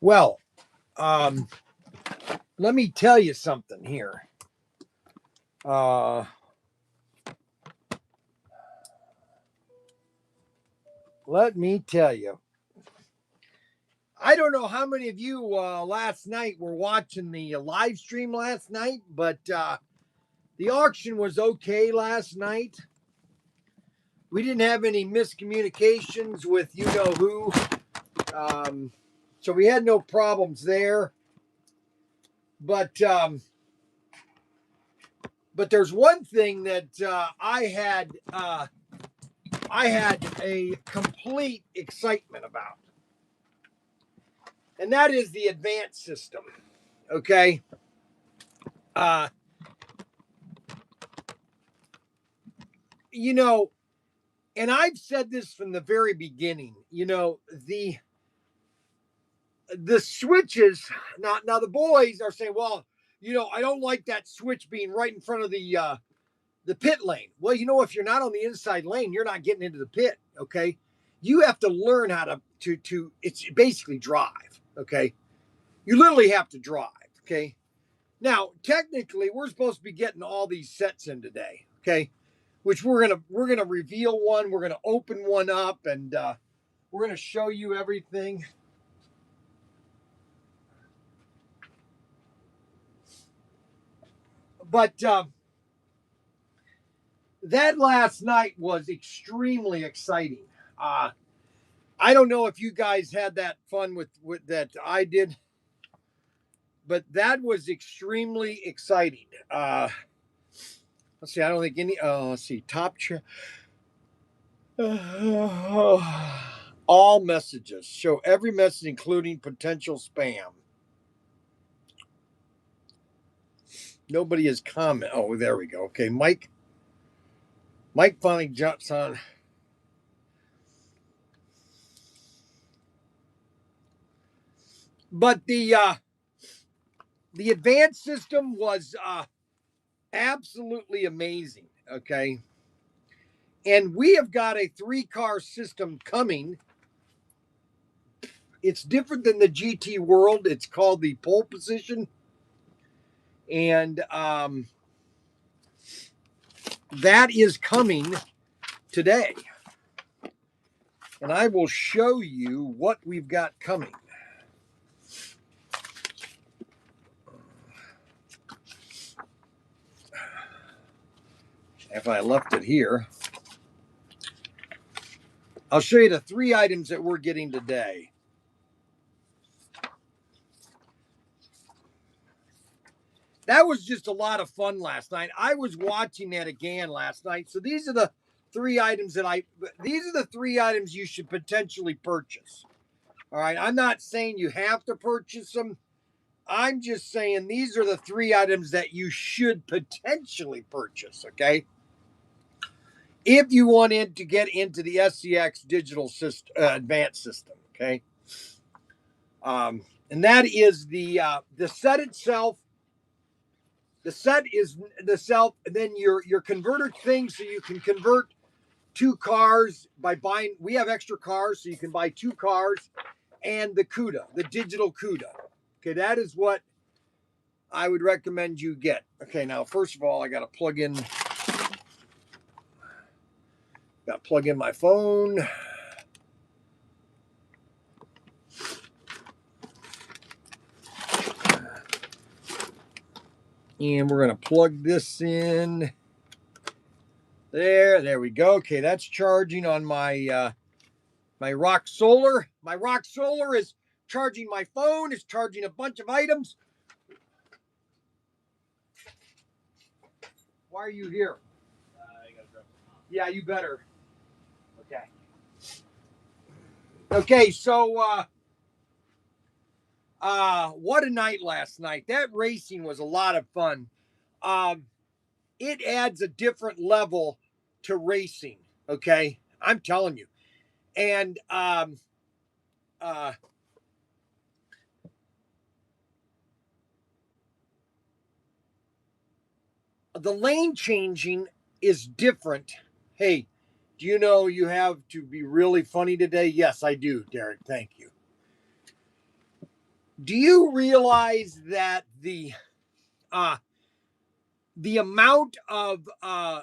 Well, let me tell you something here. Let me tell you. I don't know how many of you last night were watching the live stream last night, but the auction was okay last night. We didn't have any miscommunications with you know who. So we had no problems there. But there's one thing that I had a complete excitement about, and that is the advance system. Okay. You know, and I've said this from the very beginning. You know, the switches. Now the boys are saying, well, you know, I don't like that switch being right in front of the pit lane. Well, you know, if you're not on the inside lane, you're not getting into the pit. Okay. You have to learn how to it's basically drive. Okay. You literally have to drive. Okay. Now, technically, we're supposed to be getting all these sets in today. Okay. Which we're gonna reveal one. We're gonna open one up, and we're gonna show you everything. But that last night was extremely exciting. I don't know if you guys had that fun with that I did, but that was extremely exciting. Let's see. I don't think any. Let's see. Top. All messages. Show every message, including potential spam. Nobody has comment. Oh, there we go. Okay, Mike finally jumps on. But the advanced system was absolutely amazing. Okay, and we have got a 3-car system coming. It's different than the GT World. It's called the pole position, and that is coming today. And I will show you what we've got coming. If I left it here, I'll show you the 3 items that we're getting today. That was just a lot of fun last night. I was watching that again last night. So these are the 3 items these are the 3 items you should potentially purchase. All right. I'm not saying you have to purchase them. I'm just saying these are the 3 items that you should potentially purchase. Okay. If you want to get into the SCX digital system, advanced system. Okay. And that is the set itself. The set is the self, and then your converter thing, so you can convert 2 cars by buying. We have extra cars, so you can buy 2 cars, and the CUDA, the digital CUDA. Okay, that is what I would recommend you get. Okay, now first of all, I got to plug in. Got to plug in my phone. And we're going to plug this in. There we go. Okay, that's charging on my my Rock Solar. My Rock Solar is charging my phone. It's charging a bunch of items. Why are you here? Yeah, you better. Okay. Okay, so what a night last night. That racing was a lot of fun. It adds a different level to racing, okay? I'm telling you. And the lane changing is different. Hey, do you know you have to be really funny today? Yes, I do, Derek. Thank you. Do you realize that the amount of uh,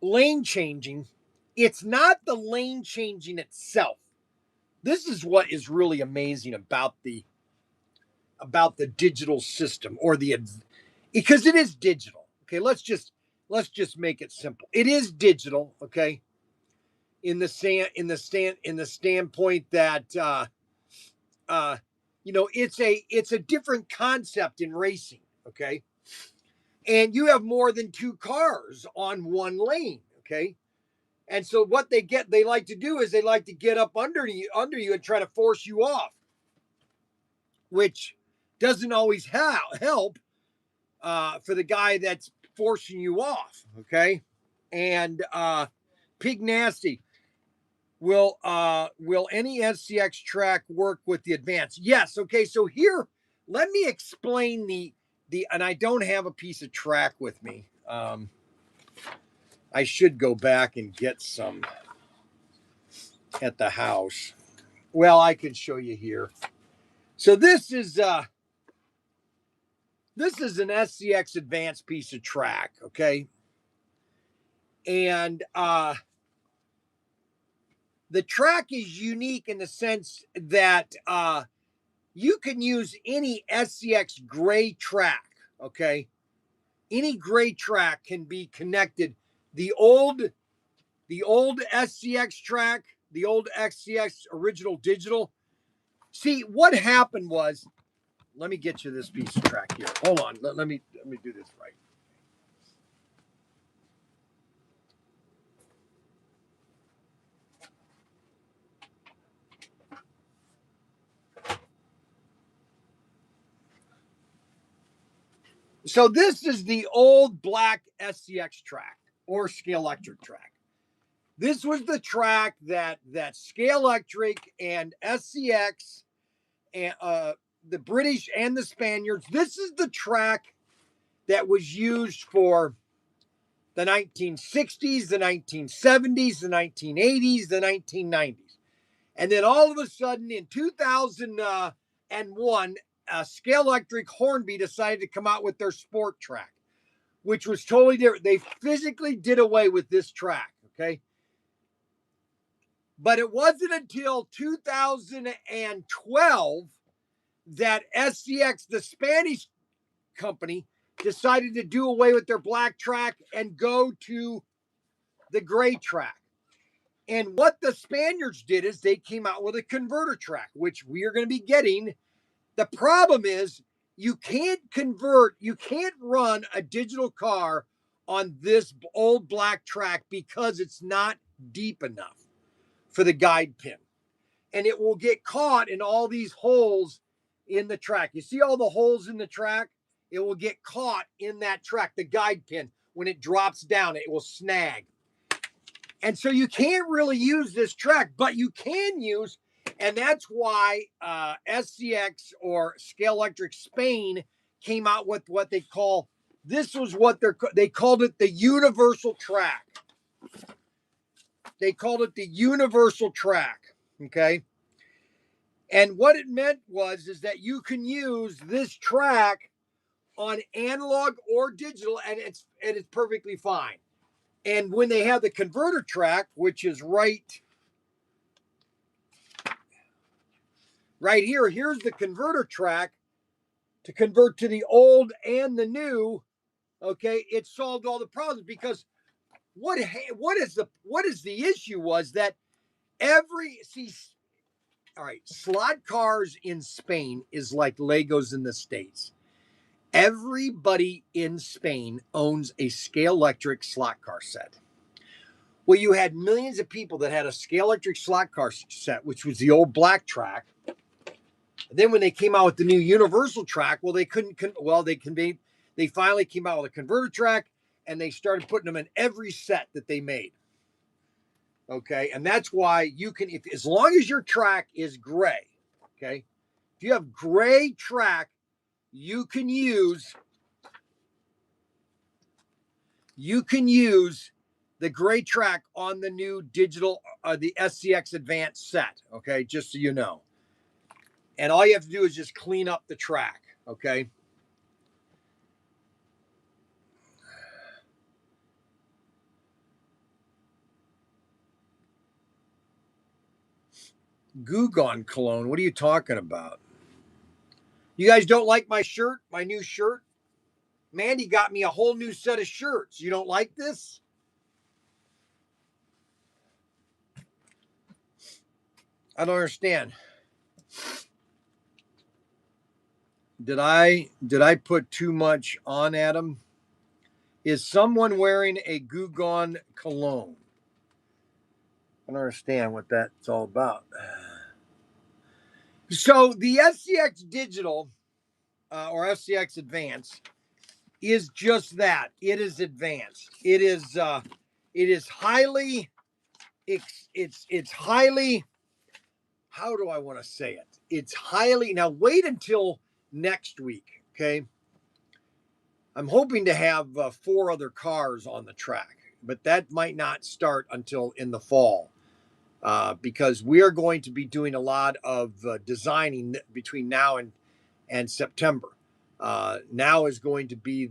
lane changing, it's not the lane changing itself. This is what is really amazing about the digital system, or because it is digital. Okay, let's just make it simple. It is digital, okay? In the standpoint that uh it's a different concept in racing, okay? And you have more than two cars on one lane, okay? And so what they like to do is they like to get up under you and try to force you off, which doesn't always help for the guy that's forcing you off, okay? And Pig Nasty, will any SCX track work with the Advance? Yes. Okay, so here, let me explain and I don't have a piece of track with me. I should go back and get some at the house. Well, I can show you here. So this is an SCX Advance piece of track, okay? And the track is unique in the sense that you can use any SCX gray track, okay? Any gray track can be connected. The old SCX track, the old SCX original digital. See, what happened was, let me get you this piece of track here. Hold on, let me do this right. So this is the old black SCX track, or Scale Electric track. This was the track that Scale Electric and SCX and the British and the Spaniards. This is the track that was used for the 1960s, the 1970s, the 1980s, the 1990s. And then all of a sudden in 2001, Scale Electric Hornby decided to come out with their sport track, which was totally different. They physically did away with this track, okay? But it wasn't until 2012 that SCX, the Spanish company, decided to do away with their black track and go to the gray track. And what the Spaniards did is they came out with a converter track, which we are going to be getting. The problem is you can't run a digital car on this old black track because it's not deep enough for the guide pin. And it will get caught in all these holes in the track. You see all the holes in the track? It will get caught in that track, the guide pin. When it drops down, it will snag. And so you can't really use this track, but you can use, and that's why SCX, or Scale Electric Spain, came out with what they call, this was what they called it, the universal track. They called it the universal track, okay? And what it meant is that you can use this track on analog or digital, and it's perfectly fine. And when they have the converter track, which is right here, here's the converter track to convert to the old and the new. Okay, it solved all the problems, because what is the issue was that all right, slot cars in Spain is like Legos in the States. Everybody in Spain owns a Scale Electric slot car set. Well, you had millions of people that had a Scale Electric slot car set, which was the old black track. And then when they came out with the new universal track, well, they finally came out with a converter track, and they started putting them in every set that they made. Okay, and that's why you can, as long as your track is gray, okay, if you have gray track, you can use the gray track on the new digital, the SCX Advance set. Okay, just so you know. And all you have to do is just clean up the track. Okay. Goo Gone cologne. What are you talking about? You guys don't like my shirt, my new shirt? Mandy got me a whole new set of shirts. You don't like this? I don't understand. Did I put too much on, Adam? Is someone wearing a Goo Gone cologne? I don't understand what that's all about. So the SCX Digital or SCX Advance is just that. It is advanced. It is highly. It's highly. How do I want to say it? It's highly. Now wait until next week. Okay. I'm hoping to have 4 other cars on the track, but that might not start until in the fall. Because we are going to be doing a lot of designing between now and September. Now is going to be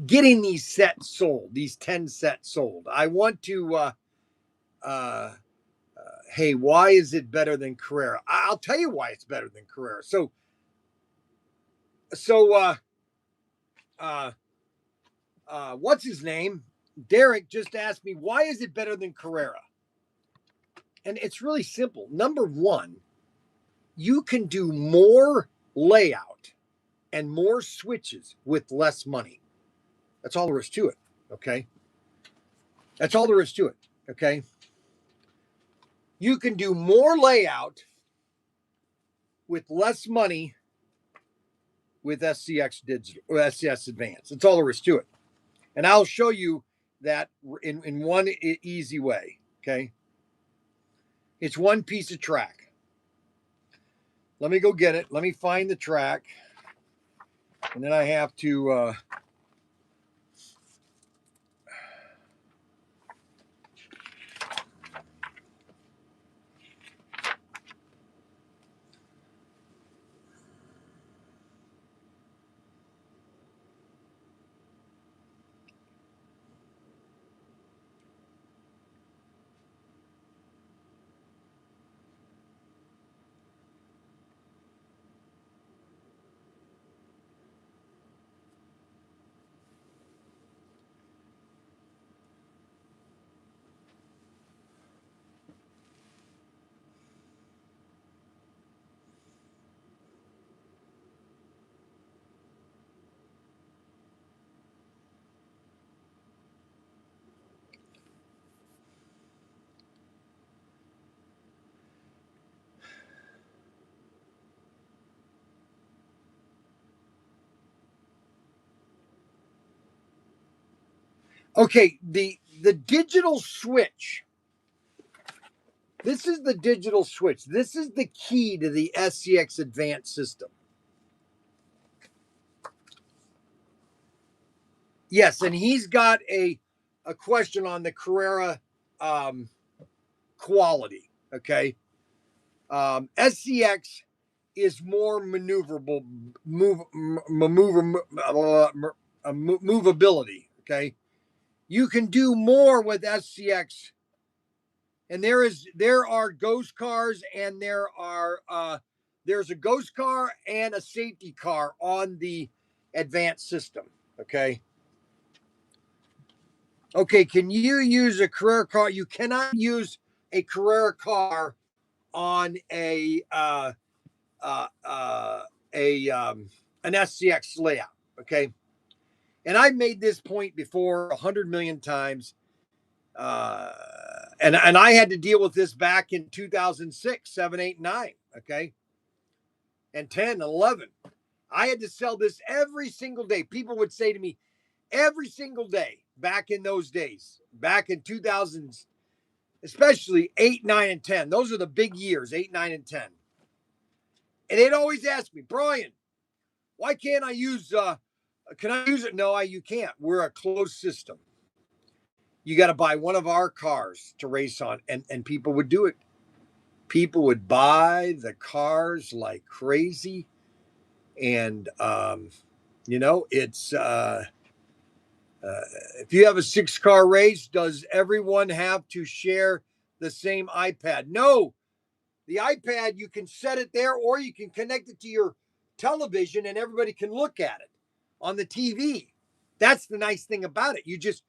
getting these sets sold, these 10 sets sold. I want to. Hey, why is it better than Carrera? I'll tell you why it's better than Carrera. So what's his name? Derek just asked me, why is it better than Carrera? And it's really simple. Number one, you can do more layout and more switches with less money. That's all there is to it. Okay. That's all there is to it. Okay. You can do more layout with less money with SCX Digital or SCX Advance. That's all there is to it. And I'll show you that in one easy way. Okay. It's one piece of track. Let me go get it. Let me find the track. And then I have to okay, the digital switch. This is the digital switch. This is the key to the SCX Advanced system. Yes, and he's got a question on the Carrera quality. Okay, SCX is more maneuverable, movability. Okay, you can do more with SCX, and there are ghost cars, and there's a ghost car and a safety car on the advanced system. Okay. Okay, can you use a Carrera car? You cannot use a Carrera car on uh, uh, an SCX layout. Okay, and I've made this point before 100 million times, and I had to deal with this back in 2006, 7, 8, 9. Okay, and 10, and 11. I had to sell this every single day. People would say to me every single day back in those days, back in 2000s, especially 8, 9, and 10. Those are the big years, 8, 9, and 10. And they'd always ask me, Bryan, why can't I use Can I use it? No, you can't. We're a closed system. You got to buy one of our cars to race on, and people would do it. People would buy the cars like crazy, and it's if you have a 6-car race, does everyone have to share the same iPad? No. The iPad, you can set it there, or you can connect it to your television and everybody can look at it on the TV. That's the nice thing about it. You just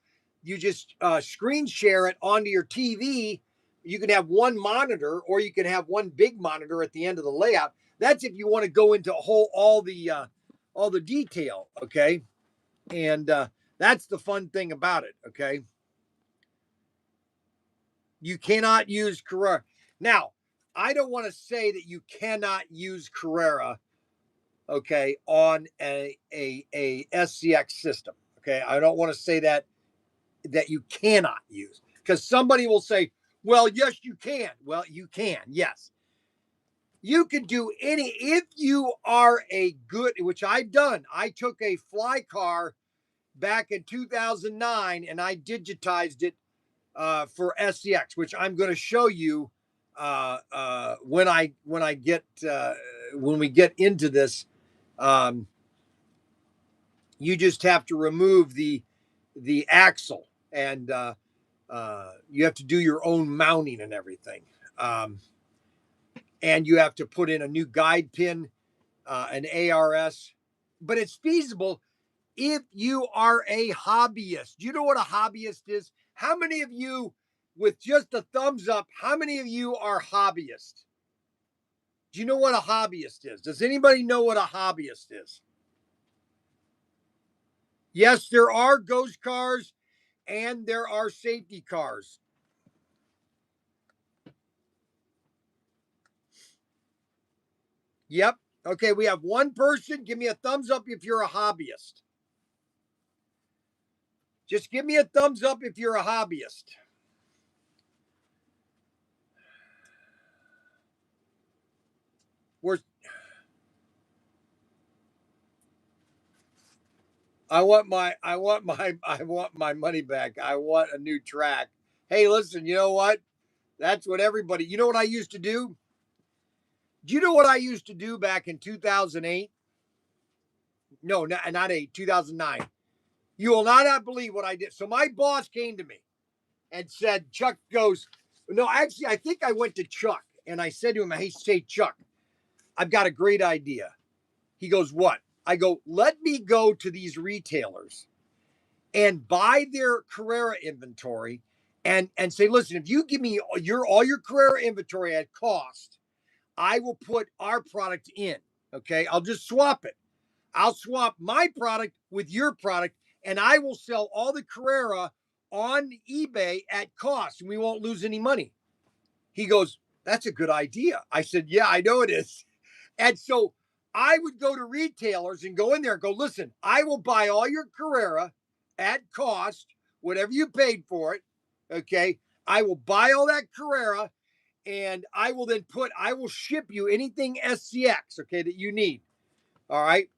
screen share it onto your TV. You can have one monitor, or you can have one big monitor at the end of the layout. That's if you want to go into all the detail, okay? And that's the fun thing about it, okay? You cannot use Carrera. Now, I don't want to say that you cannot use Carrera, okay, on a SCX system, okay? I don't want to say that you cannot use, because somebody will say, well, yes, you can. Well, you can, yes. You can do if you are a good, which I've done. I took a fly car back in 2009 and I digitized it for SCX, which I'm going to show you when we get into this. You just have to remove the axle, and you have to do your own mounting and everything. And you have to put in a new guide pin, an ARS, but it's feasible if you are a hobbyist. Do you know what a hobbyist is? How many of you, with just a thumbs up, how many of you are hobbyists? Do you know what a hobbyist is? Does anybody know what a hobbyist is? Yes, there are ghost cars and there are safety cars. Yep. Okay, we have one person. Give me a thumbs up if you're a hobbyist. Just give me a thumbs up if you're a hobbyist. I want my money back. I want a new track. Hey, listen, you know what? That's what everybody, you know what I used to do? Do you know what I used to do back in 2008? No, not 8, 2009. You will not believe what I did. So my boss came to me and said, Chuck goes, no, actually, I think I went to Chuck and I said to him, hey, say, Chuck, I've got a great idea. He goes, what? I go, let me go to these retailers and buy their Carrera inventory and say, listen, if you give me all your Carrera inventory at cost, I will put our product in. Okay. I'll just swap it. I'll swap my product with your product, and I will sell all the Carrera on eBay at cost, and we won't lose any money. He goes, that's a good idea. I said, yeah, I know it is. And so I would go to retailers and go in there and go, listen, I will buy all your Carrera at cost, whatever you paid for it. Okay. I will buy all that Carrera, and I will ship you anything SCX, okay, that you need. All right.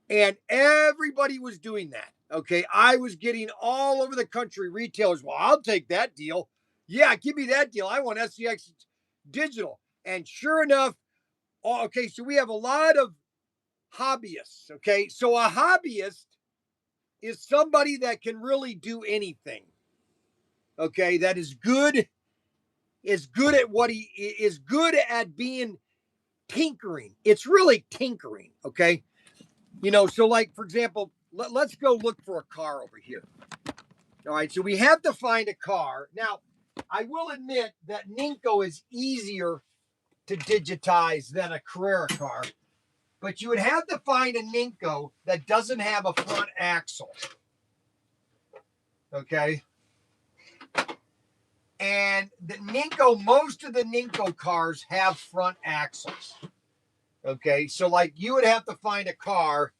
And everybody was doing that. Okay. I was getting all over the country retailers. Well, I'll take that deal. Yeah, give me that deal. I want SCX digital. And sure enough, okay, so we have a lot of hobbyists. Okay. So a hobbyist is somebody that can really do anything. Okay. That is good at what he is good at being tinkering. It's really tinkering. Okay. So like, for example, let's go look for a car over here. All right, so we have to find a car. Now, I will admit that Ninko is easier to digitize than a Carrera car, but you would have to find a Ninko that doesn't have a front axle. Okay. And most of the Ninko cars have front axles. Okay, so like you would have to find a car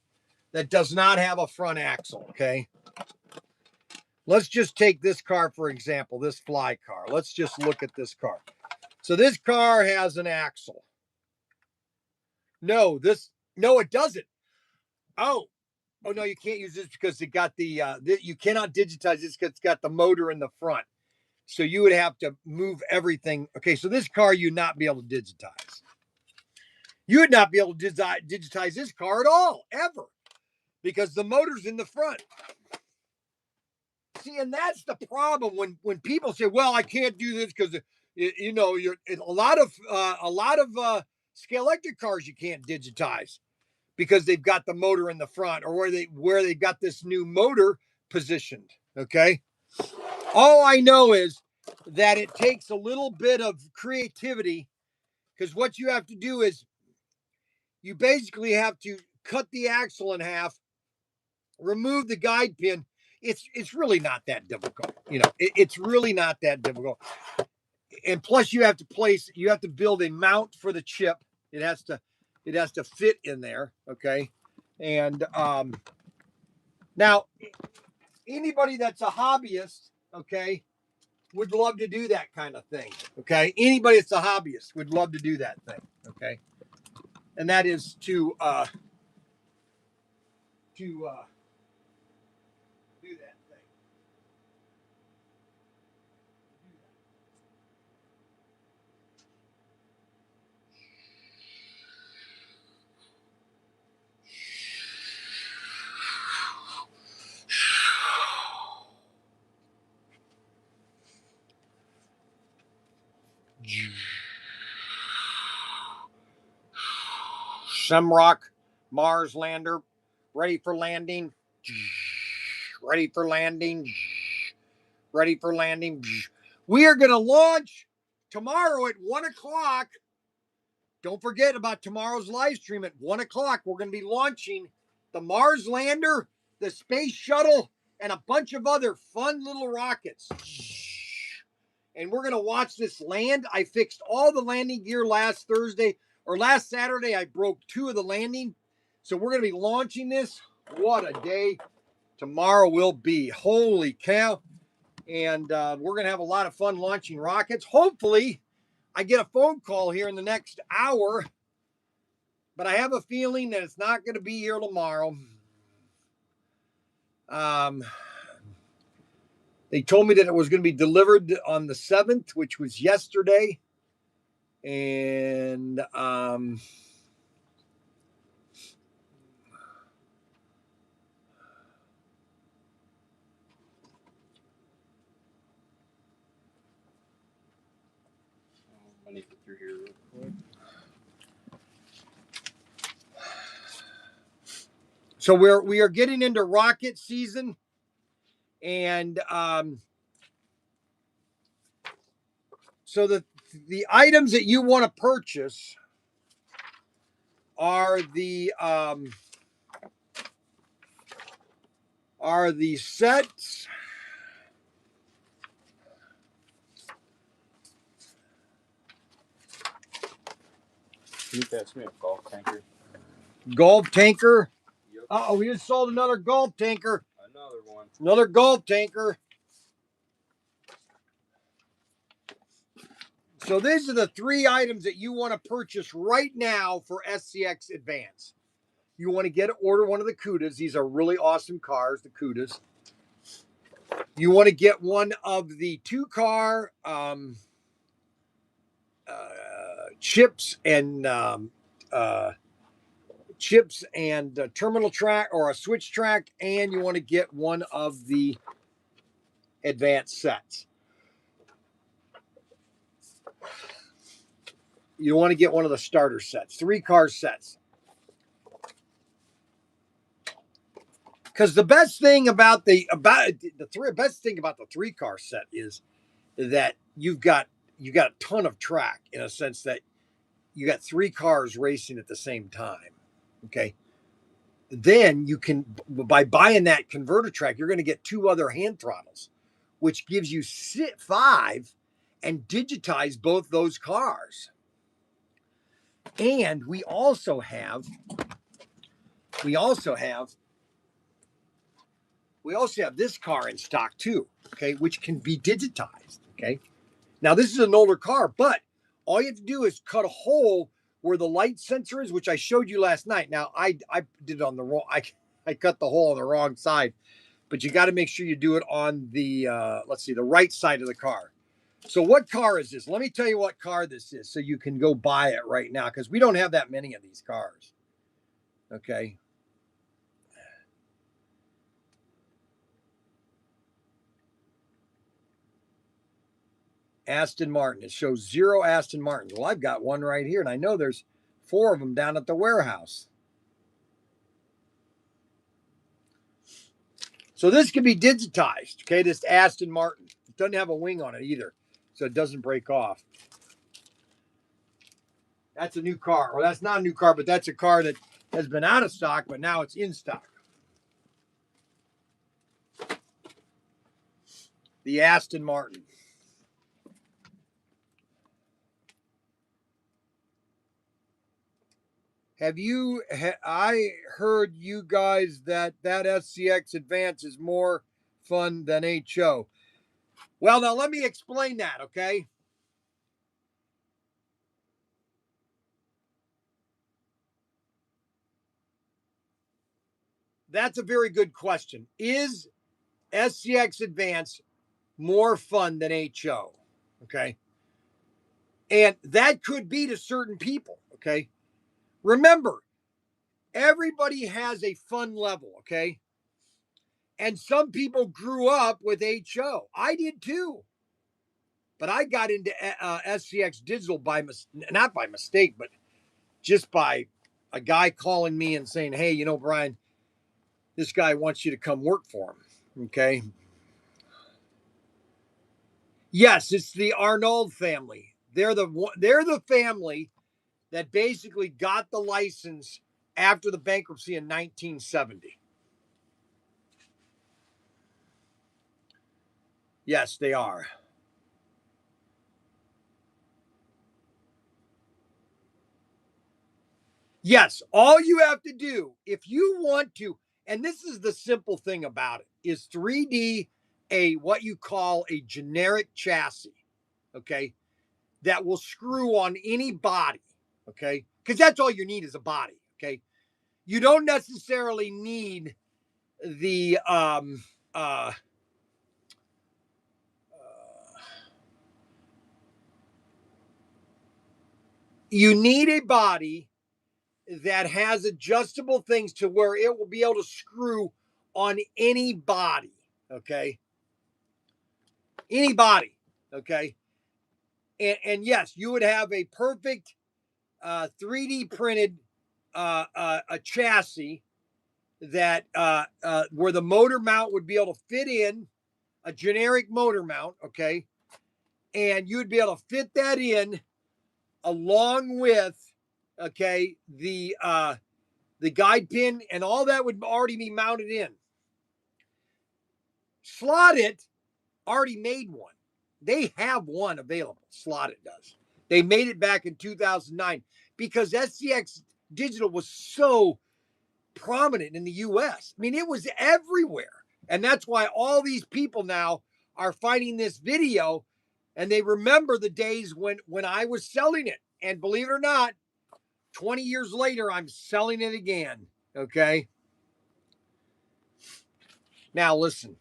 that does not have a front axle. Okay. Let's just take this car, for example, this fly car. Let's just look at this car. So this car has an axle. No, it doesn't. Oh, Oh no, you can't use this because it got you cannot digitize this because it's got the motor in the front. So you would have to move everything. Okay, so this car you'd not be able to digitize. You would not be able to digitize this car at all, ever, because the motor's in the front. See, and that's the problem when people say, "Well, I can't do this because you're a lot of scale electric cars you can't digitize because they've got the motor in the front or where they've got this new motor positioned." Okay, all I know is that it takes a little bit of creativity because what you have to do is you basically have to cut the axle in half, remove the guide pin. It's really not that difficult. It's really not that difficult. And plus you have to build a mount for the chip. It has to fit in there. Okay. And now anybody that's a hobbyist, okay, would love to do that kind of thing. Okay. Anybody that's a hobbyist would love to do that thing. Okay. And that is to do that thing. Semrock Mars lander, ready for landing. Ready for landing. Ready for landing. We are going to launch tomorrow at 1 o'clock. Don't forget about tomorrow's live stream at 1 o'clock. We're going to be launching the Mars lander, the space shuttle, and a bunch of other fun little rockets. And we're going to watch this land. I fixed all the landing gear last Saturday. I broke 2 of the landing. So we're going to be launching this. What a day tomorrow will be. Holy cow. And we're going to have a lot of fun launching rockets. Hopefully, I get a phone call here in the next hour. But I have a feeling that it's not going to be here tomorrow. They told me that it was going to be delivered on the 7th, which was yesterday. And I need to get through here real quick. So we are getting into rocket season, and so the items that you want to purchase are the sets. Can you pass me a golf tanker? Golf tanker. Yep. Oh, we just sold another golf tanker. Another one. Another golf tanker. So these are the 3 items that you want to purchase right now for SCX Advance. You want to order one of the Cudas. These are really awesome cars, the Cudas. You want to get one of the 2-car chips and terminal track or a switch track, and you want to get one of the advanced sets. You want to get one of the starter sets, 3-car sets. Because the best thing about the 3-car set is that you've got a ton of track, in a sense that you got 3 cars racing at the same time. Okay. Then you can, by buying that converter track, you're going to get 2 other hand throttles, which gives you 5 and digitize both those cars. And we also have this car in stock too, okay, which can be digitized. Okay. Now this is an older car, but all you have to do is cut a hole where the light sensor is, which I showed you last night. Now I did it on the wrong. I cut the hole on the wrong side. But you got to make sure you do it on the, let's see, the right side of the car. So what car is this? Let me tell you what car this is so you can go buy it right now because we don't have that many of these cars. Okay. Aston Martin. It shows 0 Aston Martins. Well, I've got one right here, and I know there's 4 of them down at the warehouse. So this can be digitized, okay, this Aston Martin. It doesn't have a wing on it either, so it doesn't break off. That's a new car. Or that's not a new car, but that's a car that has been out of stock, but now it's in stock. The Aston Martin. I heard you guys that SCX Advance is more fun than HO. Well, now let me explain that, okay? That's a very good question. Is SCX Advance more fun than HO? Okay. And that could be to certain people, okay? Remember, everybody has a fun level, okay? And some people grew up with HO. I did too. But I got into SCX Digital not by mistake, but just by a guy calling me and saying, hey, you know, Bryan, this guy wants you to come work for him, okay? Yes, it's the Arnold family. They're the family that basically got the license after the bankruptcy in 1970. Yes, they are. Yes, all you have to do if you want to, and this is the simple thing about it, is 3D what you call a generic chassis, okay, that will screw on any body, okay, because that's all you need is a body, okay. You don't necessarily need the you need a body that has adjustable things to where it will be able to screw on any body, okay? Any body, okay? And yes, you would have a perfect 3D printed a chassis that where the motor mount would be able to fit in a generic motor mount, okay? And you'd be able to fit that in along with, okay, the guide pin and all that would already be mounted in. Slot It already made one. They have one available. Slot It does. They made it back in 2009 because SCX Digital was so prominent in the US. I mean, it was everywhere. And that's why all these people now are finding this video and they remember the days when I was selling it. And believe it or not, 20 years later, I'm selling it again. Okay. Now, listen.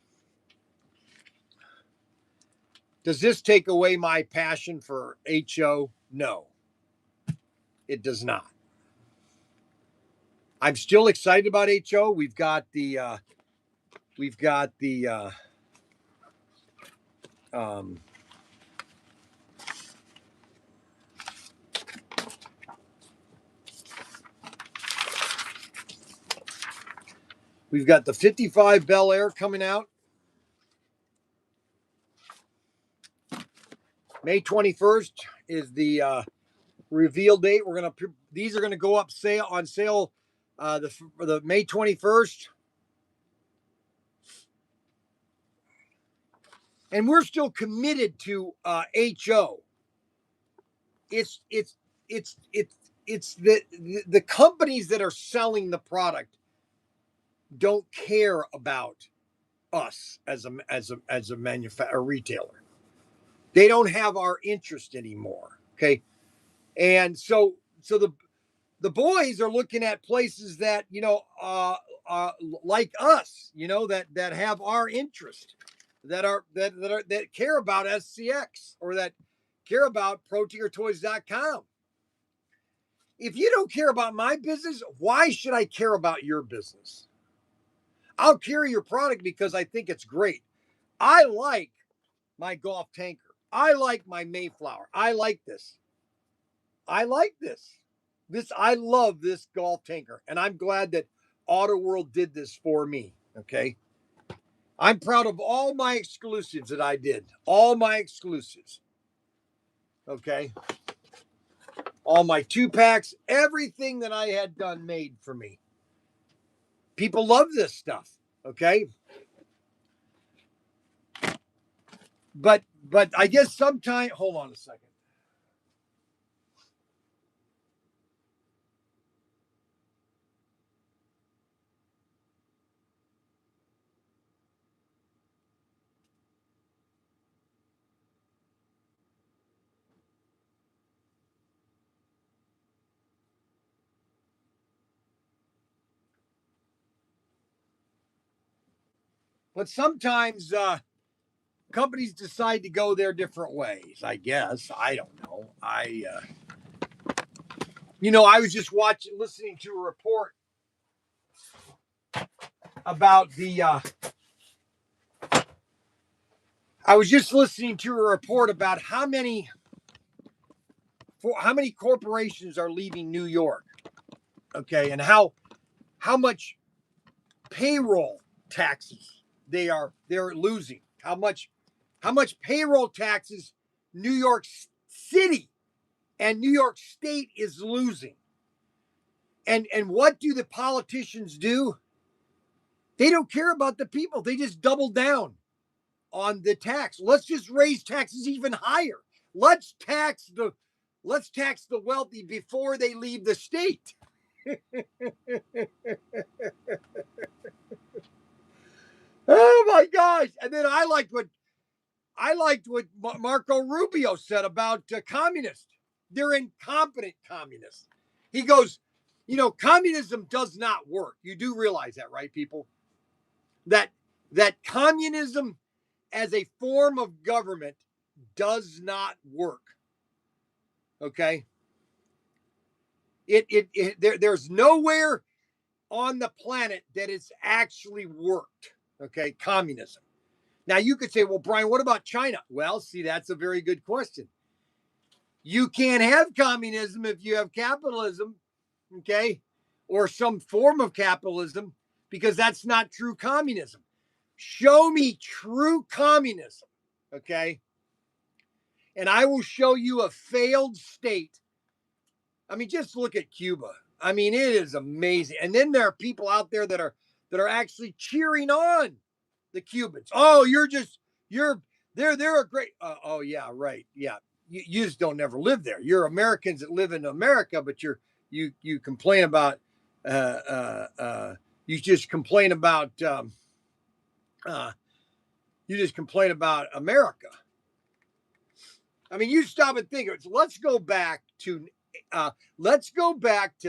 Does this take away my passion for HO? No, it does not. I'm still excited about HO. We've got the we've got the 55 Bel Air coming out May 21st is the reveal date. These are gonna go up on sale the May 21st, and we're still committed to HO. It's the companies that are selling the product don't care about us as a manufacturer retailer. They don't have our interest anymore. Okay. And so the boys are looking at places that, like us, that have our interest, that care about SCX, or that care about ProTinkerToys.com. If you don't care about my business, why should I care about your business? I'll carry your product because I think it's great. I like my golf tanker. I like my Mayflower. I like this. I like this. I love this golf tanker, and I'm glad that Auto World did this for me. Okay. I'm proud of all my exclusives that I did. All my exclusives. Okay. All my 2-packs, everything that I had done made for me. People love this stuff. Okay. But I guess sometimes, hold on a second. But sometimes companies decide to go their different ways, I guess. I don't know. I was just listening to a report about I was just listening to a report about how many corporations are leaving New York. Okay. And how much payroll taxes they're losing. How much payroll taxes New York City and New York State is losing. And what do the politicians do? They don't care about the people. They just double down on the tax. Let's just raise taxes even higher. Let's tax the wealthy before they leave the state. Oh my gosh. And then I liked what Marco Rubio said about communists. They're incompetent communists. He goes, communism does not work. You do realize that, right, people? That communism as a form of government does not work. Okay? There's nowhere on the planet that it's actually worked. Okay? Communism. Now you could say, well, Bryan, what about China? Well, see, that's a very good question. You can't have communism if you have capitalism, okay? Or some form of capitalism, because that's not true communism. Show me true communism, okay? And I will show you a failed state. I mean, just look at Cuba. I mean, it is amazing. And then there are people out there that are actually cheering on the Cubans. Oh, they're a great. Oh yeah, right. Yeah, you just don't never live there. You're Americans that live in America, but you complain about you just complain about America. I mean, you stop and think. Let's go back to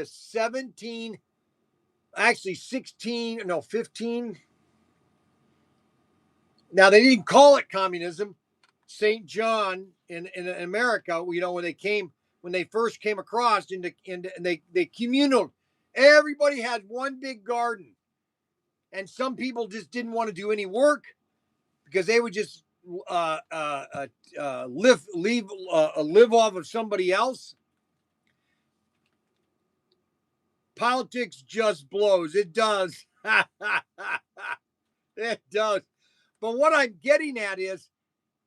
16, no 15. Now they didn't call it communism. St. John in America, when they first came across and they communal. Everybody had one big garden, and some people just didn't want to do any work because they would just live off of somebody else. Politics just blows. It does. It does. But what I'm getting at is,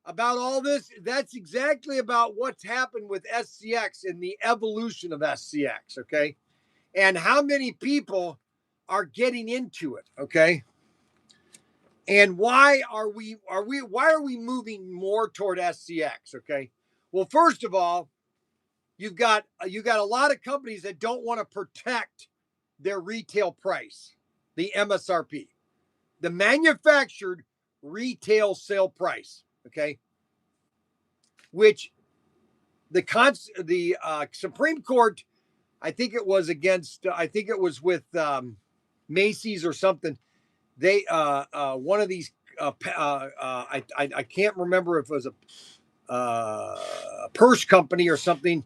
about all this, that's exactly about what's happened with SCX and the evolution of SCX, okay? And how many people are getting into it, okay? And why are we moving more toward SCX, okay? Well, first of all, you've got a lot of companies that don't want to protect their retail price, the MSRP, the manufactured retail sale price, okay? Which the Supreme Court, I think it was with Macy's or something. They one of these I can't remember if it was a purse company or something,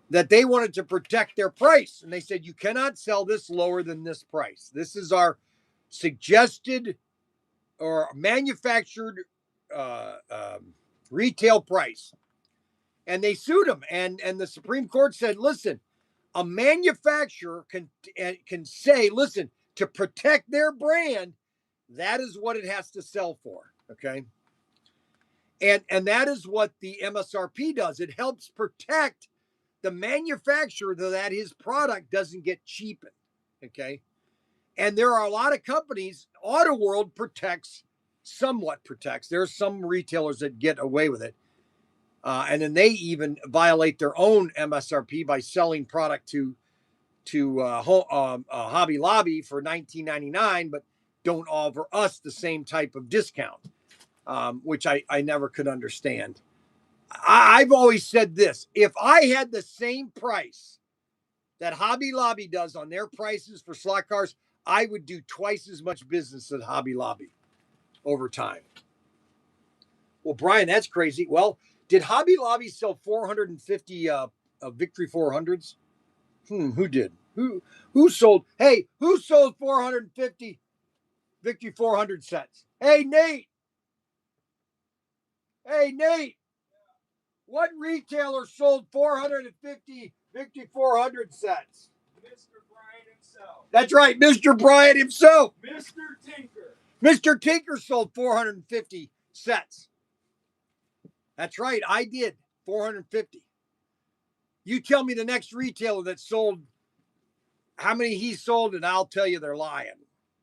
that they wanted to protect their price, and they said you cannot sell this lower than this price. This is our suggested or manufactured retail price. And they sued them, and the Supreme Court said, listen, a manufacturer can say, listen, to protect their brand, that is what it has to sell for. Okay. And that is what the MSRP does. It helps protect the manufacturer so that his product doesn't get cheapened. Okay. And there are a lot of companies, Auto World somewhat protects. There's some retailers that get away with it. And then they even violate their own MSRP by selling product to Hobby Lobby for $19.99, but don't offer us the same type of discount, which I never could understand. I've always said this: if I had the same price that Hobby Lobby does on their prices for slot cars, I would do twice as much business at Hobby Lobby over time. Well, Bryan, that's crazy. Well, did Hobby Lobby sell 450 Victory 400s? Who did? Who sold? Hey, who sold 450 Victory 400 sets? Hey, Nate. Hey, Nate. What retailer sold 450 Victory 400 sets? Mr. Bryan himself. That's right, Mr. Bryan himself. Mr. Tinker. Mr. Tinker sold 450 sets. That's right, I did. 450. You tell me the next retailer that sold how many he sold, and I'll tell you they're lying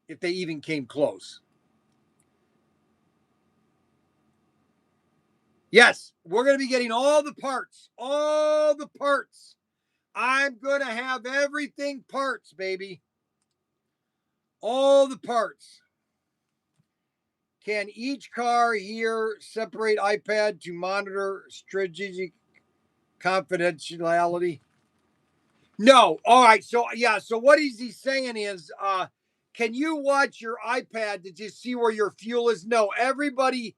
if they even came close. Yes, we're going to be getting all the parts. All the parts. I'm going to have everything parts, baby. All the parts. Can each car here separate iPad to monitor strategic confidentiality? No. All right. So, yeah. So what he's saying is, can you watch your iPad to just see where your fuel is? No, everybody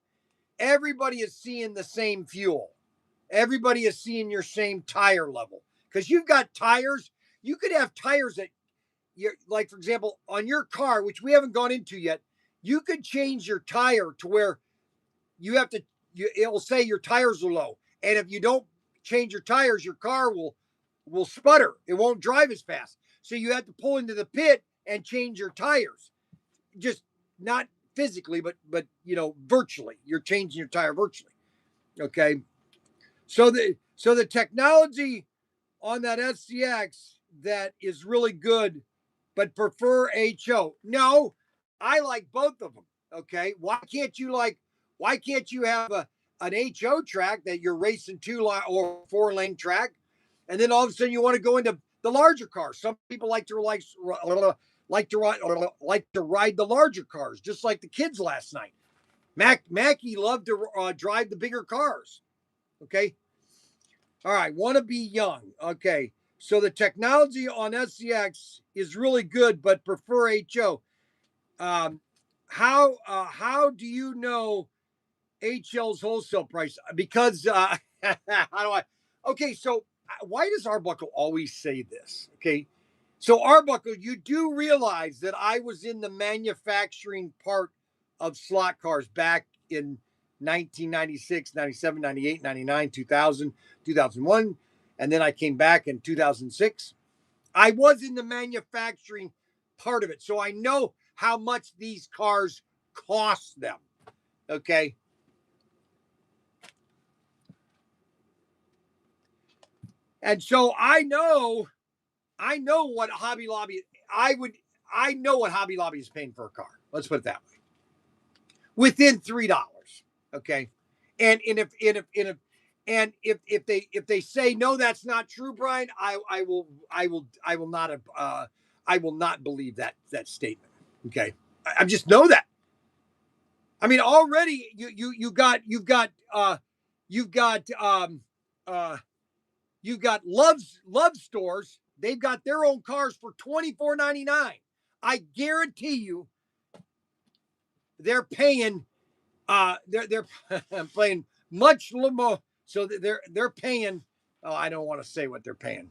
is seeing the same fuel. Everybody is seeing your same tire level, because you've got tires. You could have tires that like, for example, on your car, which we haven't gone into yet, you could change your tire to where you have to, it will say your tires are low. And if you don't change your tires, your car will sputter. It won't drive as fast. So you have to pull into the pit and change your tires. Just not physically, but virtually. You're changing your tire virtually. Okay. So the technology on that SCX that is really good, but prefer HO. No, I like both of them. Okay. Why can't you have an HO track that you're racing 2 or 4 lane track, and then all of a sudden you want to go into the larger cars? Some people like to ride the larger cars, just like the kids last night. Mackie loved to drive the bigger cars. Okay. All right. Want to be young. Okay. So the technology on SCX is really good, but prefer HO. How do you know HL's wholesale price? Because how do I? Okay, so why does Arbuckle always say this? Okay, so Arbuckle, you do realize that I was in the manufacturing part of slot cars back in 1996, 97, 98, 99, 2000, 2001, and then I came back in 2006. I was in the manufacturing part of it, so I know how much these cars cost them. Okay. And so I know what Hobby Lobby I know what Hobby Lobby is paying for a car. Let's put it that way. Within $3. Okay. And if they say no, that's not true, Bryan, I will not believe that statement. Okay. I just know that. I mean, already you've got Love Stores. They've got their own cars for $24.99. I guarantee you, they're paying. They're playing much more. So they're paying. Oh, I don't want to say what they're paying.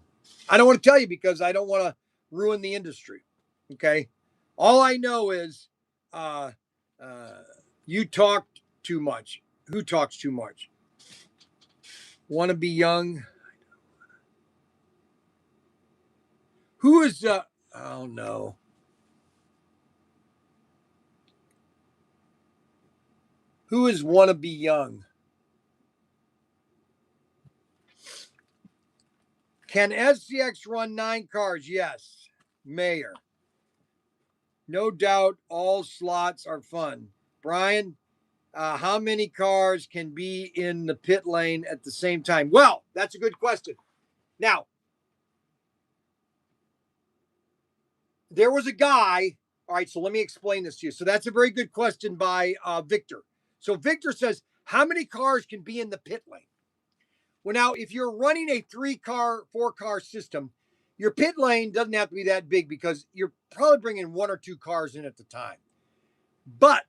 I don't want to tell you because I don't want to ruin the industry. Okay. All I know is, uh, uh, you talk too much. Who talks too much? Want to be young? Who is? Oh no. Who is want to be young? Can SCX run 9 cars? Yes. Mayor. No doubt all slots are fun. Bryan, how many cars can be in the pit lane at the same time? Well, that's a good question. Now, there was a guy. All right, so let me explain this to you. So that's a very good question by Victor. So Victor says, how many cars can be in the pit lane? Well, now, if you're running a 3-car, 4-car system, your pit lane doesn't have to be that big because you're probably bringing 1 or 2 cars in at the time. But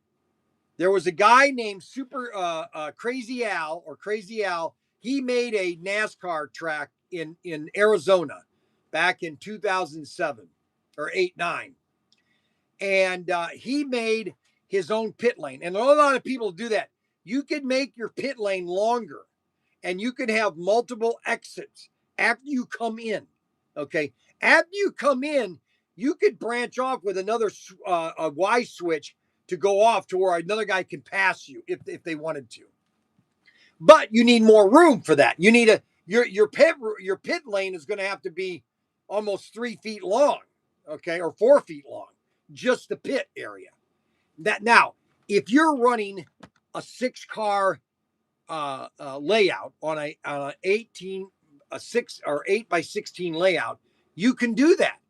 there was a guy named Crazy Al or Crazy Al. He made a NASCAR track in Arizona back in 2007 or 8, 9. And he made his own pit lane. And a lot of people do that. You could make your pit lane longer and you could have multiple exits after you come in. Okay. After you come in, you could branch off with another a Y switch to go off to where another guy can pass you if they wanted to. But you need more room for that. You need your pit lane is going to have to be almost 3 feet long, okay, or 4 feet long, just the pit area. That now, if you're running a 6-car layout on a 18 a 6 or 8 by 16 layout, you can do that,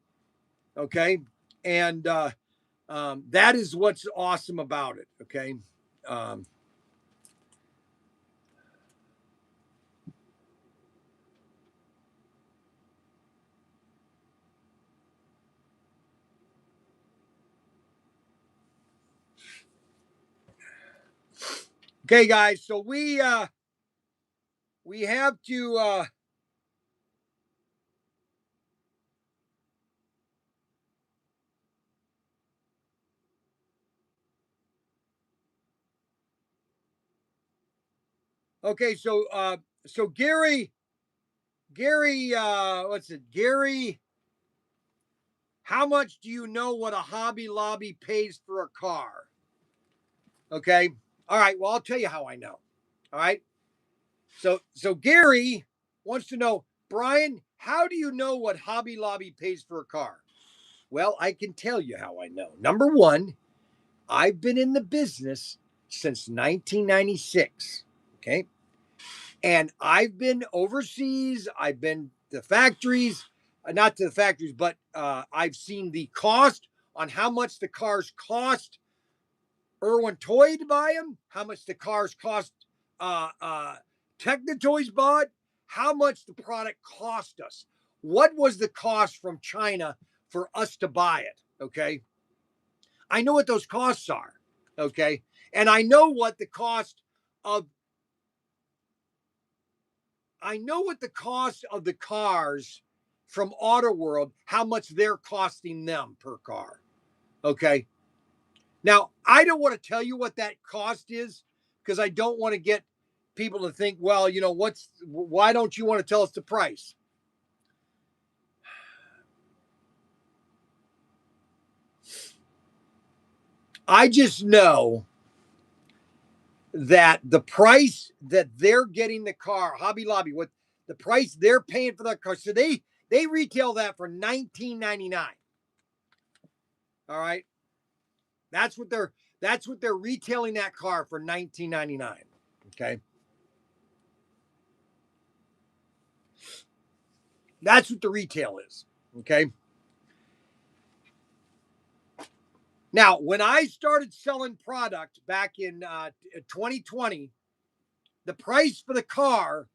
okay, and that is what's awesome about it, okay. um, okay guys, so we have to okay, so Gary, what's it, Gary? How much do you know what a Hobby Lobby pays for a car? Okay, all right. Well, I'll tell you how I know. All right. So Gary wants to know, Bryan, how do you know what Hobby Lobby pays for a car? Well, I can tell you how I know. Number one, I've been in the business since 1996. Okay. And I've been overseas. I've been to factories, not to the factories, but I've seen the cost on how much the cars cost Irwin Toy to buy them, how much the cars cost Technotoys bought, how much the product cost us. What was the cost from China for us to buy it? Okay. I know what those costs are. Okay. And I know what the cost of the cars from Auto World, how much they're costing them per car. Okay. Now, I don't want to tell you what that cost is because I don't want to get people to think, well, why don't you want to tell us the price? I just know that the price that they're getting the car, Hobby Lobby, what the price they're paying for that car. So they retail that for $19.99. All right. That's what they're retailing that car for $19.99. Okay. That's what the retail is. Okay. Now, when I started selling product back in 2020, the price for the car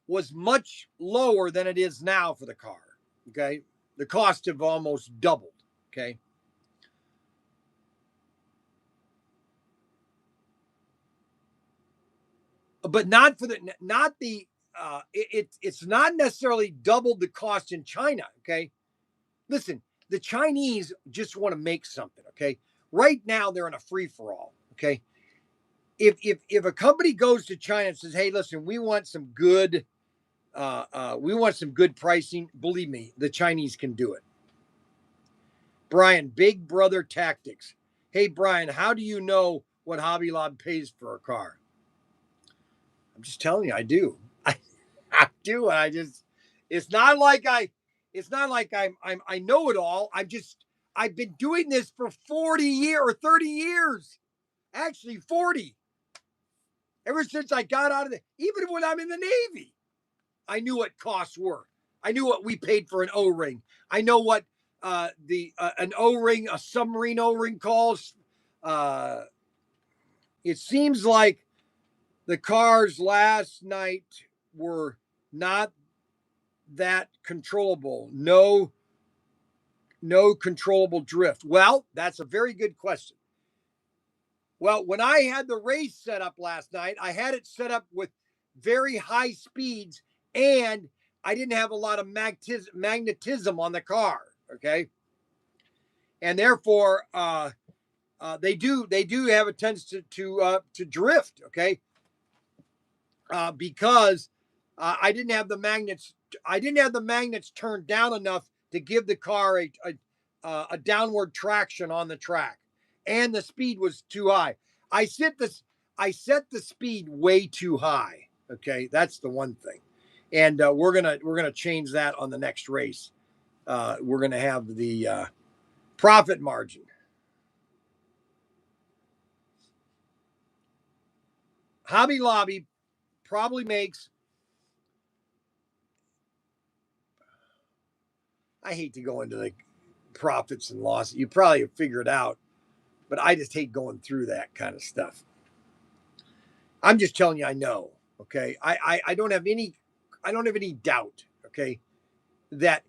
was much lower than it is now for the car. Okay. The costs have almost doubled. Okay. But not for it's not necessarily doubled the cost in China. Okay. Listen, the Chinese just want to make something. Okay. Right now they're in a free for all. Okay. If a company goes to China and says, "Hey, listen, we want some good pricing," believe me, the Chinese can do it. Bryan, Big Brother Tactics. Hey, Bryan, how do you know what Hobby Lobby pays for a car? I'm just telling you, I do. I do. And it's not like I know it all. I've been doing this for 40 years or 30 years. Actually, 40. Ever since I got out of even when I'm in the Navy, I knew what costs were. I knew what we paid for an O-ring. I know what an O-ring, a submarine O-ring costs. It seems like the cars last night were not that controllable. No controllable drift. Well, that's a very good question. Well, when I had the race set up last night, I had it set up with very high speeds, and I didn't have a lot of magnetism on the car. Okay, and therefore, they do have a tendency to drift. Okay, because I didn't have the magnets. I didn't have the magnets turned down enough to give the car a downward traction on the track, and the speed was too high. I set the speed way too high. Okay, that's the one thing, and we're gonna change that on the next race. We're gonna have the profit margin. Hobby Lobby probably makes. I hate to go into the profits and losses. You probably have figured out, but I just hate going through that kind of stuff. I'm just telling you, I know. Okay, I don't have any doubt. Okay, that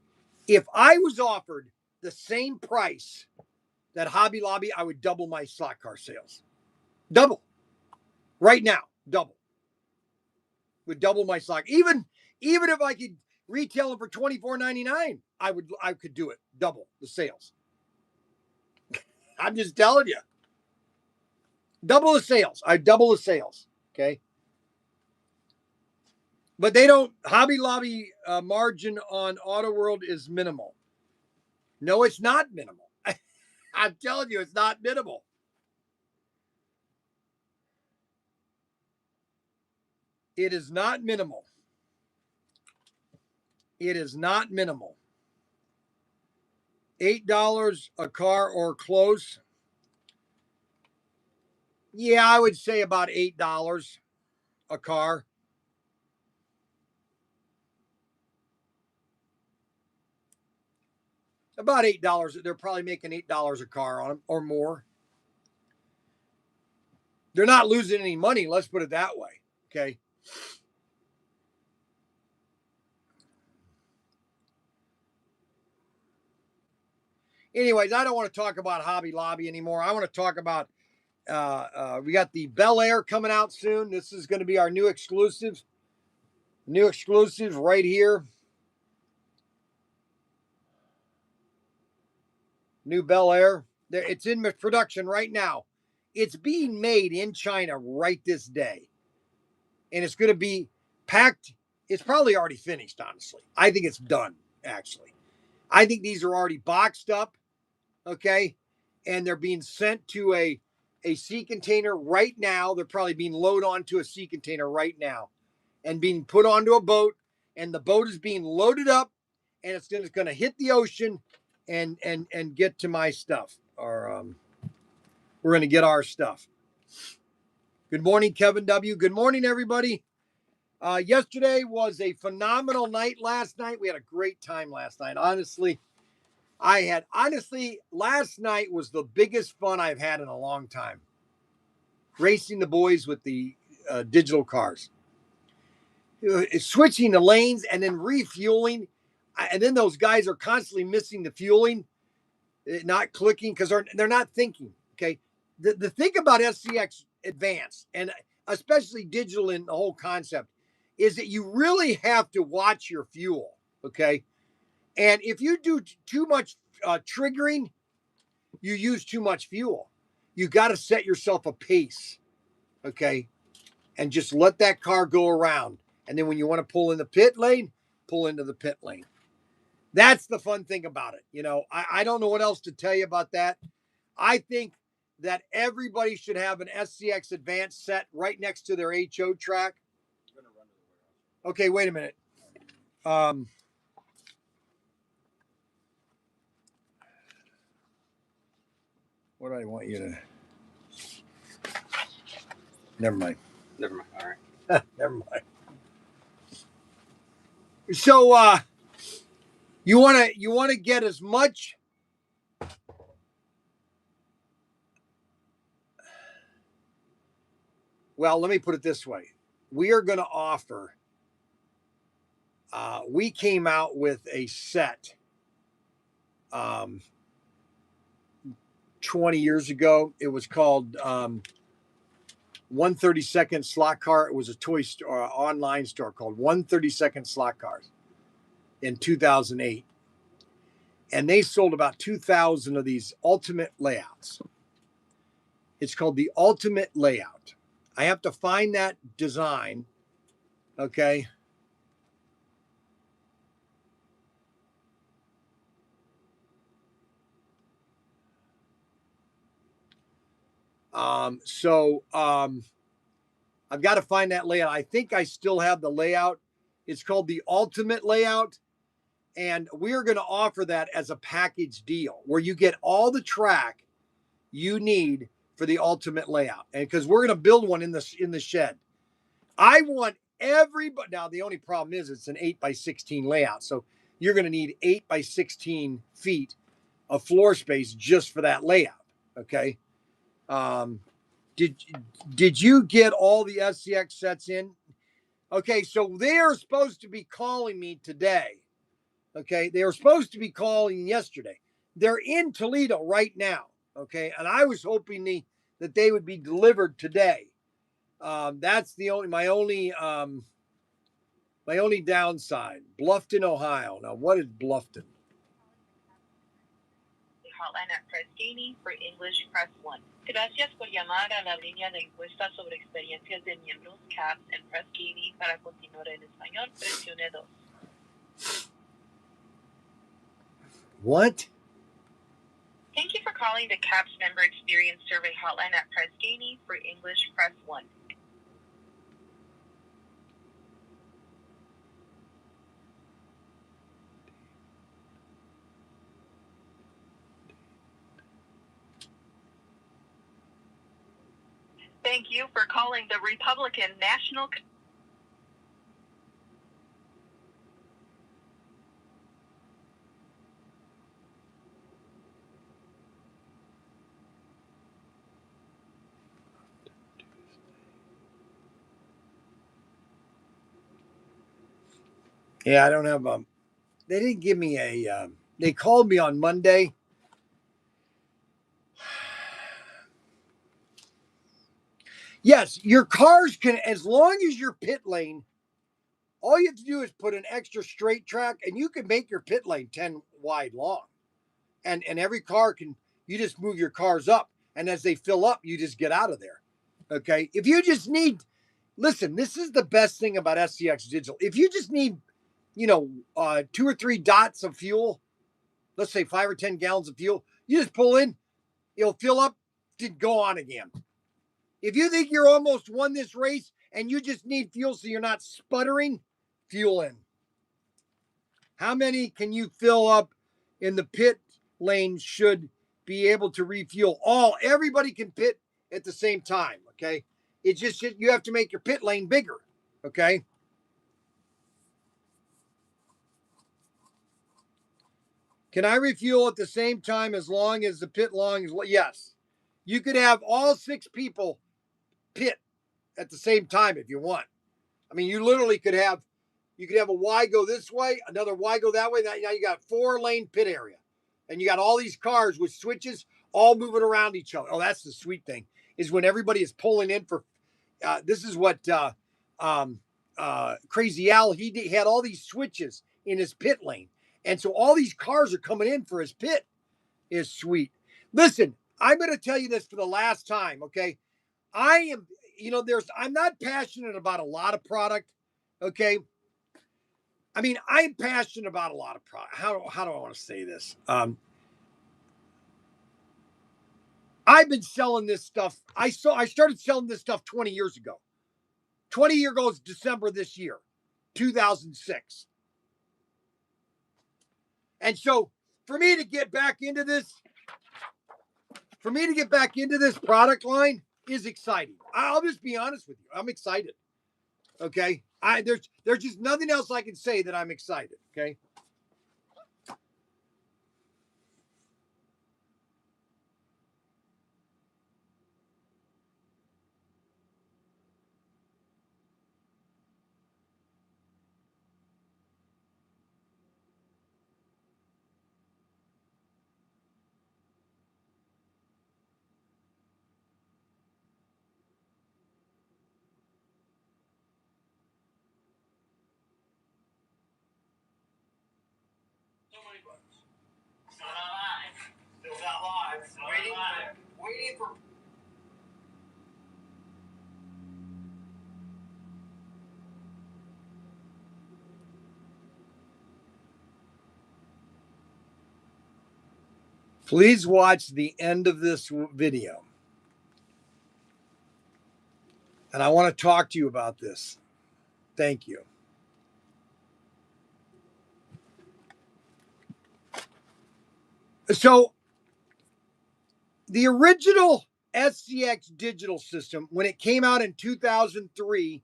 if I was offered the same price that Hobby Lobby, I would double my slot car sales. Double right now. Double would double my slot. Even if I could retail them for $24.99, I could do it. Double the sales. I'm just telling you. Double the sales. I double the sales. Okay. But they don't. Hobby Lobby margin on Auto World is minimal. No, it's not minimal. I'm telling you, it's not minimal. It is not minimal. It is not minimal. $8 a car or close. Yeah, I would say about $8 a car. About $8. They're probably making $8 a car on them or more. They're not losing any money. Let's put it that way. Okay. Anyways, I don't want to talk about Hobby Lobby anymore. I want to talk about we got the Bel Air coming out soon. This is going to be our new exclusive. New exclusive right here. New Bel Air. It's in production right now. It's being made in China right this day. And it's going to be packed. It's probably already finished, honestly. I think it's done, actually. I think these are already boxed up, okay? And they're being sent to a sea container right now. They're probably being loaded onto a sea container right now and being put onto a boat. And the boat is being loaded up, and it's going to hit the ocean and get to my stuff. Or we're going to get our stuff. Good morning, Kevin W. Good morning, everybody. Yesterday was a phenomenal night last night. We had a great time last night. Honestly, last night was the biggest fun I've had in a long time. Racing the boys with the digital cars. Switching the lanes and then refueling. And then those guys are constantly missing the fueling, not clicking because they're not thinking. Okay, the thing about SCX Advance and especially digital in the whole concept is that you really have to watch your fuel. Okay, and if you do too much triggering, you use too much fuel. You got to set yourself a pace. Okay, and just let that car go around. And then when you want to pull in the pit lane, pull into the pit lane. That's the fun thing about it. You know, I don't know what else to tell you about that. I think that everybody should have an SCX Advance set right next to their HO track. Okay, wait a minute. What do I want you to? Never mind. Never mind. All right. Never mind. So you want to get as much. Well, let me put it this way. We are going to offer. We came out with a set 20 years ago. It was called 132nd Slot Car. It was a toy store, online store called 132nd Slot Cars in 2008. And they sold about 2,000 of these ultimate layouts. It's called the Ultimate Layout. I have to find that design. Okay. I've got to find that layout. I think I still have the layout. It's called the Ultimate Layout. And we're going to offer that as a package deal where you get all the track you need for the ultimate layout. And because we're going to build one in the shed. I want everybody. Now, the only problem is it's an 8x16 layout. So you're going to need 8x16 feet of floor space just for that layout. Okay. Did you get all the SCX sets in? Okay. So they are supposed to be calling me today. Okay. They were supposed to be calling yesterday. They're in Toledo right now. Okay. And I was hoping that they would be delivered today. That's my only downside. Bluffton, Ohio. Now, what is Bluffton? Hotline at Press Genie. For English, press 1. Gracias por llamar a la línea de encuesta sobre experiencias de miembros CAPS en Press Genie. Para continuar en español, presione 2. What? Thank you for calling the CAPS Member Experience Survey Hotline at Press Genie. For English, press 1. Thank you for calling the Republican National. Yeah, I don't have they didn't give me they called me on Monday. Yes, your cars can, as long as your pit lane, all you have to do is put an extra straight track and you can make your pit lane 10 wide long. And every car you just move your cars up. And as they fill up, you just get out of there. Okay. If you just need, listen, this is the best thing about SCX Digital. If you just need, 2 or 3 dots of fuel, let's say 5 or 10 gallons of fuel, you just pull in, it'll fill up, go on again. If you think you're almost won this race and you just need fuel so you're not sputtering, fuel in. How many can you fill up in the pit lane should be able to refuel? Everybody can pit at the same time, okay? It's just you have to make your pit lane bigger, okay? Can I refuel at the same time as long as the pit long is? Yes. You could have all 6 people pit at the same time if you want. I mean, you literally could have You could have a Y go this way, another Y go that way. Now you got 4-lane pit area. And you got all these cars with switches all moving around each other. Oh, that's the sweet thing, is when everybody is pulling in for this is what Crazy Al, he had all these switches in his pit lane. And so all these cars are coming in for his pit. Is sweet. Listen, I'm going to tell you this for the last time, okay? I'm not passionate about a lot of product, okay? I mean, I'm passionate about a lot of product. How do I want to say this? I've been selling this stuff. I started selling this stuff 20 years ago. 20 years ago is December this year, 2006. And so for me to get back into this product line is exciting. I'll just be honest with you. I'm excited. Okay. There's just nothing else I can say that I'm excited. Okay. So many buttons. Still not live. Still not live. Waiting for. Please watch the end of this video. And I want to talk to you about this. Thank you. So, the original SCX digital system, when it came out in 2003,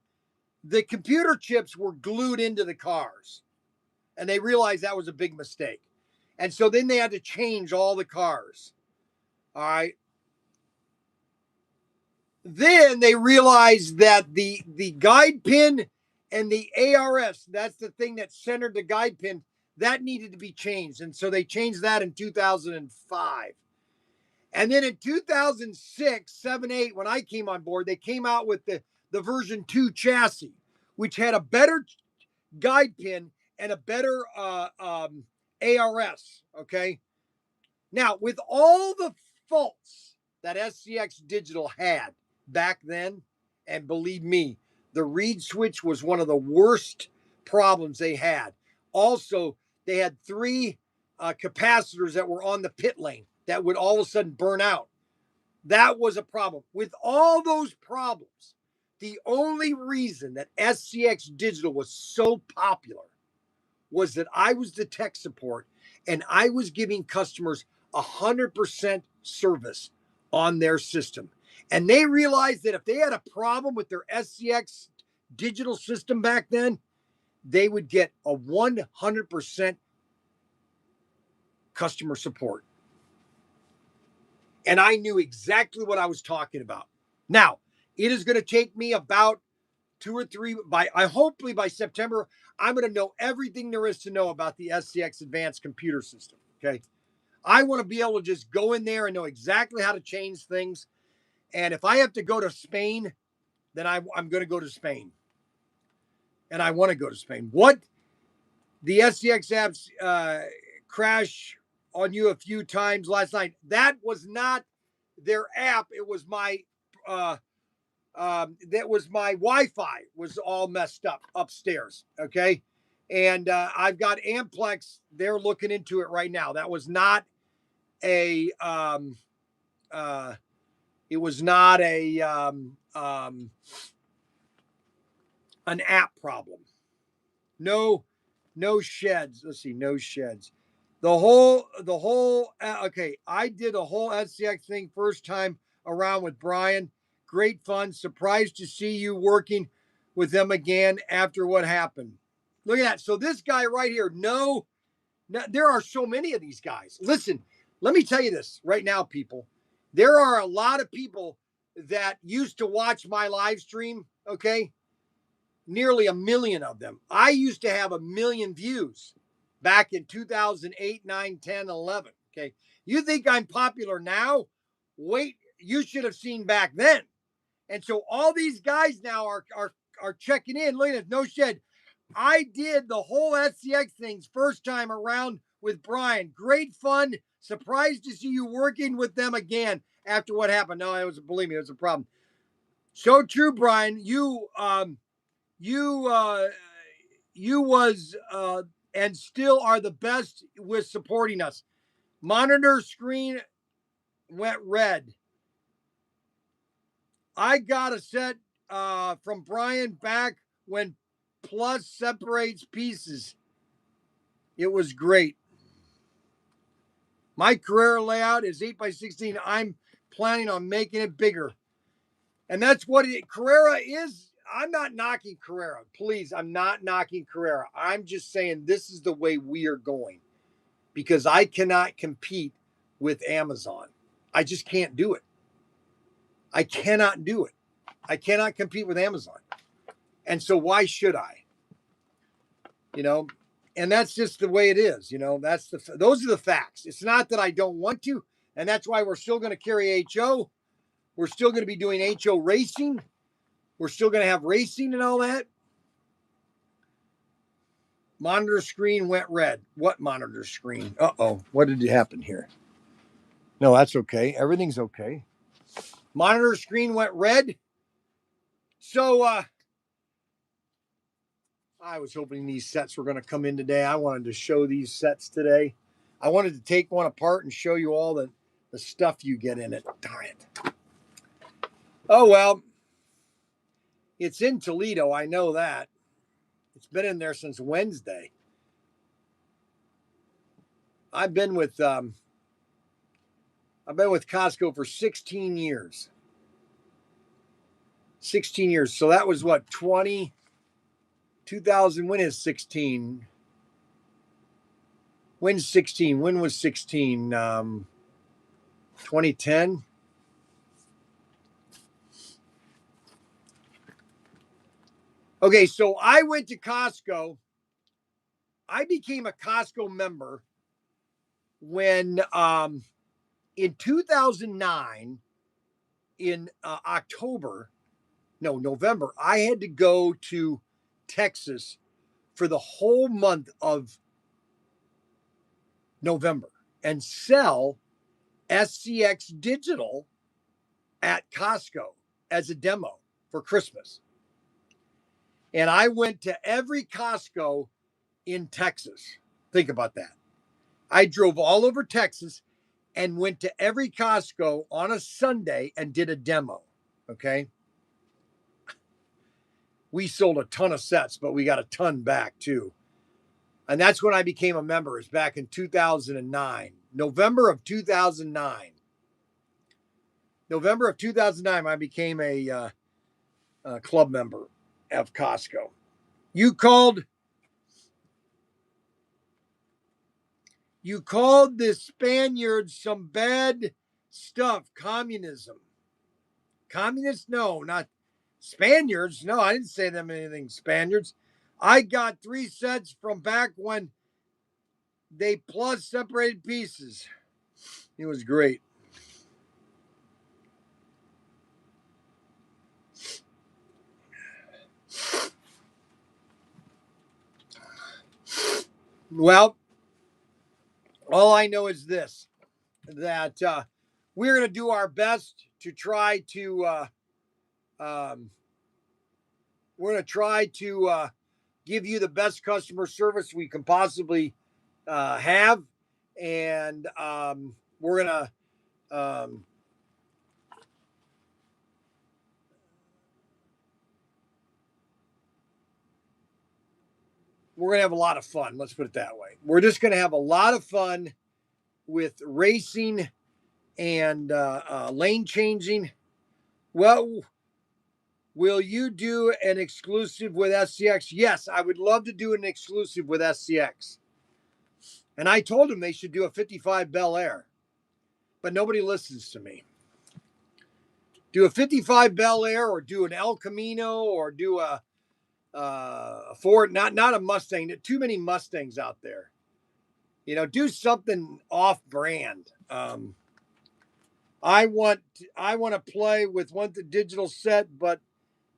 the computer chips were glued into the cars. And they realized that was a big mistake. And so then they had to change all the cars. All right. Then they realized that the guide pin and the ARS, that's the thing that centered the guide pin, that needed to be changed. And so they changed that in 2005. And then in 2006, 7, 8, when I came on board, they came out with the version 2 chassis, which had a better guide pin and a better ARS. Okay. Now, with all the faults that SCX Digital had back then, and believe me, the reed switch was one of the worst problems they had. Also, they had 3 capacitors that were on the pit lane that would all of a sudden burn out. That was a problem. With all those problems, the only reason that SCX Digital was so popular was that I was the tech support and I was giving customers 100% service on their system. And they realized that if they had a problem with their SCX digital system back then, they would get a 100% customer support. And I knew exactly what I was talking about. Now, it is going to take me about 2 or 3 hopefully by September, I'm going to know everything there is to know about the SCX Advanced computer system. Okay. I want to be able to just go in there and know exactly how to change things. And if I have to go to Spain, then I'm going to go to Spain. And I want to go to Spain. What the SCX apps crash on you a few times last night, that was not their app. It was my that was my Wi-Fi was all messed up upstairs. Okay. And I've got Amplex. They're looking into it right now. That was not a, it was not an app problem. No sheds. Let's see. No sheds. Okay. I did a whole SCX thing first time around with Bryan. Great fun. Surprised to see you working with them again after what happened. Look at that. So this guy right here, there are so many of these guys. Listen, let me tell you this right now, people. There are a lot of people that used to watch my live stream, okay? nearly 1 million of them. I used to have 1 million views back in 2008, 9, 10, 11. Okay. You think I'm popular now? Wait, you should have seen back then. And so all these guys now are checking in. Look at it, no shed. I did the whole SCX things first time around with Bryan. Great fun. Surprised to see you working with them again after what happened. No, believe me, it was a problem. So true, Bryan. You was and still are the best with supporting us. Monitor screen went red. I got a set from Bryan back when Plus separates pieces. It was great. My Carrera layout is 8x16. I'm planning on making it bigger. And that's what Carrera is. I'm not knocking Carrera. Please, I'm not knocking Carrera. I'm just saying this is the way we are going because I cannot compete with Amazon. I just can't do it. I cannot do it. I cannot compete with Amazon. And so why should I? You know, and that's just the way it is. You know, those are the facts. It's not that I don't want to. And that's why we're still going to carry HO. We're still going to be doing HO racing. We're still going to have racing and all that. Monitor screen went red. What monitor screen? Uh-oh. What did happen here? No, that's okay. Everything's okay. Monitor screen went red. So I was hoping these sets were going to come in today. I wanted to show these sets today. I wanted to take one apart and show you all the stuff you get in it. Darn it. Oh, well. It's in Toledo. I know that. It's been in there since Wednesday. I've been with Costco for 16 years. 16 years. So that was what, 2000. When is 16? When's 16? When was 16? 2010? Okay, so I went to Costco. I became a Costco member when in 2009, in November, I had to go to Texas for the whole month of November and sell SCX Digital at Costco as a demo for Christmas. And I went to every Costco in Texas. Think about that. I drove all over Texas and went to every Costco on a Sunday and did a demo. Okay. We sold a ton of sets, but we got a ton back too. And that's when I became a member, is back in 2009, November of 2009. November of 2009, I became a club member of Costco. You called the Spaniards some bad stuff. Communism. Communists? No, not Spaniards. No, I didn't say them anything. Spaniards. I got 3 sets from back when they plus separated pieces. It was great. Well, all I know is this, that we're going to do our best to try to give you the best customer service we can possibly have, and we're gonna have a lot of fun. Let's put it that way. We're just gonna have a lot of fun with racing and lane changing. Well, will you do an exclusive with SCX? Yes, I would love to do an exclusive with SCX. And I told them they should do a 55 Bel Air, but nobody listens to me. Do a 55 Bel Air, or do an El Camino, or do a Ford, not a Mustang. Too many Mustangs out there. You know, do something off brand. I want to play with one the digital set, but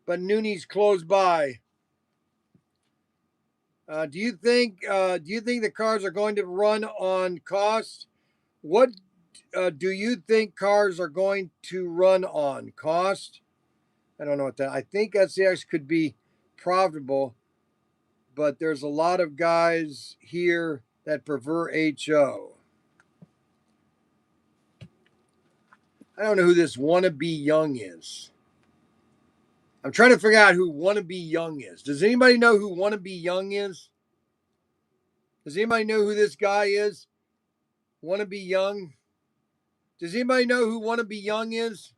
Nooney's close by. Do you think the cars are going to run on cost? What do you think cars are going to run on cost? I don't know what that. I think SCX could be profitable, but there's a lot of guys here that prefer HO. I don't know who this wannabe young is. I'm trying to figure out who wannabe young is. Does anybody know who wannabe young is? Does anybody know who this guy is? Wannabe young. Does anybody know who wannabe young is?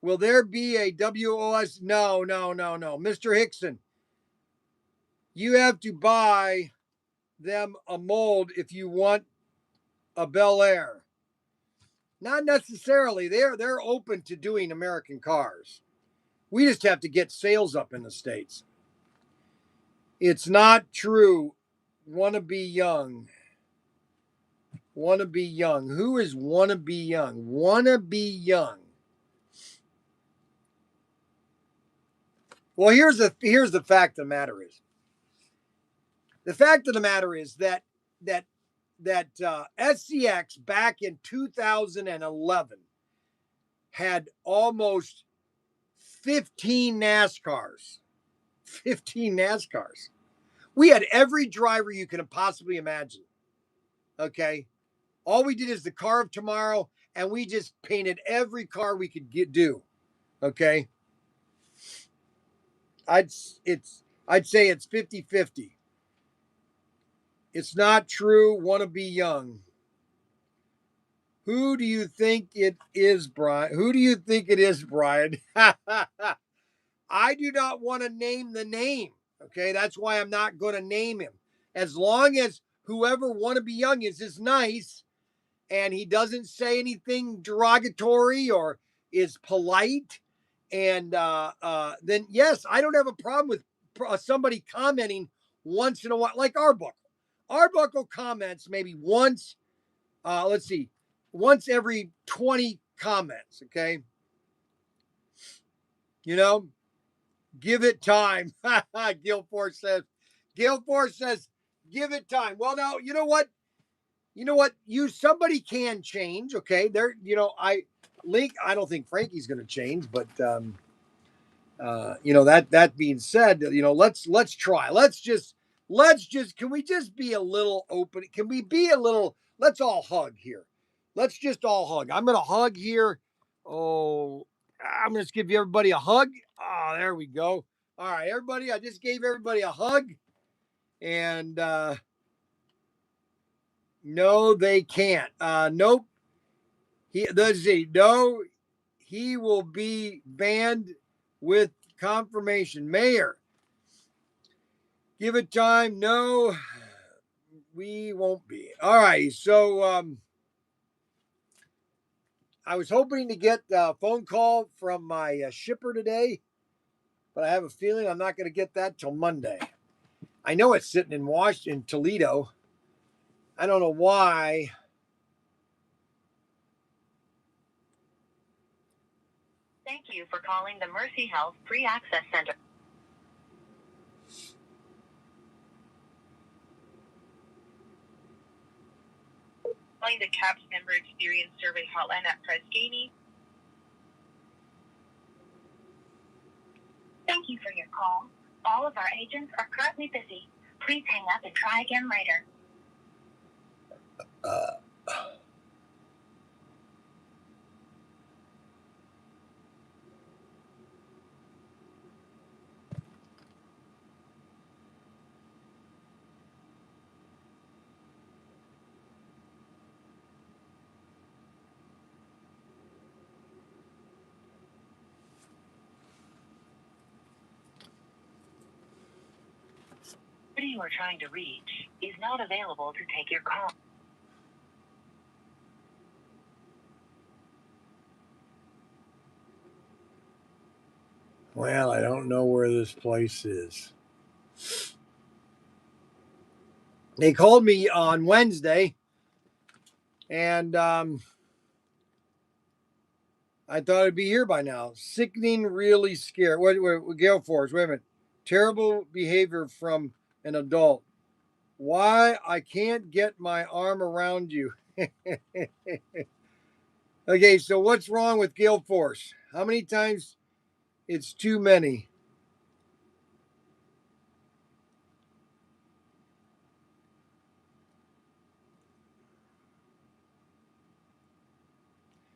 Will there be a WOS? No. Mr. Hickson, you have to buy them a mold if you want a Bel Air. Not necessarily. They're open to doing American cars. We just have to get sales up in the States. It's not true. Wannabe young. Wannabe young. Who is wannabe young? Wannabe young. Well, here's the fact of the matter is. The fact of the matter is that SCX back in 2011 had almost 15 NASCARs. 15 NASCARs. We had every driver you can possibly imagine. Okay. All we did is the car of tomorrow, and we just painted every car we could do. Okay. I'd say it's 50-50. It's not true. Want to be young. Who do you think it is, Brian? Who do you think it is, Brian? I do not want to name the name. Okay, that's why I'm not going to name him. As long as whoever want to be young is nice and he doesn't say anything derogatory or is polite, and then yes, I don't have a problem with somebody commenting once in a while, like Arbuckle. Arbuckle comments maybe once. Let's see, once every 20 comments. Okay, you know. Give it time. Guilford says, give it time. Well, now, you know what? Somebody can change. Okay. There, I don't think Frankie's going to change, but, that being said, let's try. Can we just be a little open? Can we be a little, let's all hug here. Let's just all hug. I'm going to hug here. Oh, I'm going to give everybody a hug. Oh, there we go. All right, everybody. I just gave everybody a hug. And no, they can't. Nope. He will be banned with confirmation. Mayor, give it time. No, we won't be. All right. So I was hoping to get a phone call from my shipper today, but I have a feeling I'm not going to get that till Monday. I know it's sitting in Washington, Toledo. I don't know why. Thank you for calling the Mercy Health Free Access Center. Calling the CAPS Member Experience Survey Hotline at Press Gany. Thank you for your call. All of our agents are currently busy. Please hang up and try again later. Who you are trying to reach is not available to take your call. Well, I don't know where this place is. They called me on Wednesday, and I thought it'd be here by now. Sickening, really scary. What Gale Force? Wait a minute. Terrible behavior from an adult. Why I can't get my arm around you. Okay, so what's wrong with Gale Force? How many times? It's too many.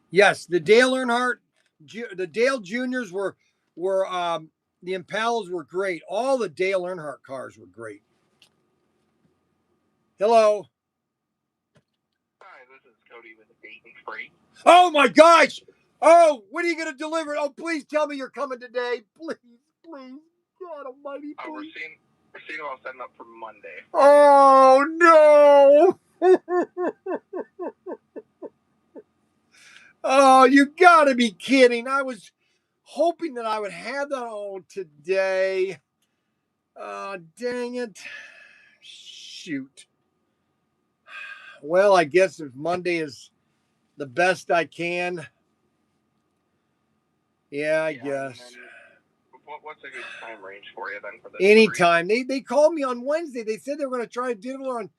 Yes, the Dale Earnhardt, the Dale Juniors were the Impalas were great. All the Dale Earnhardt cars were great. Hello. Hi, this is Cody with Dayton Freight. Oh my gosh! Oh, when are you gonna deliver it? Oh, please tell me you're coming today. Please, please. God Almighty, please. We're seeing about setting up for Monday. Oh no! Oh, you gotta be kidding. I was hoping that I would have that all today. Oh, dang it. Shoot. Well, I guess if Monday is the best I can. Yeah, I guess. What's a good time range for you then for this? Anytime. They called me on Wednesday. They said they were going to try to deliver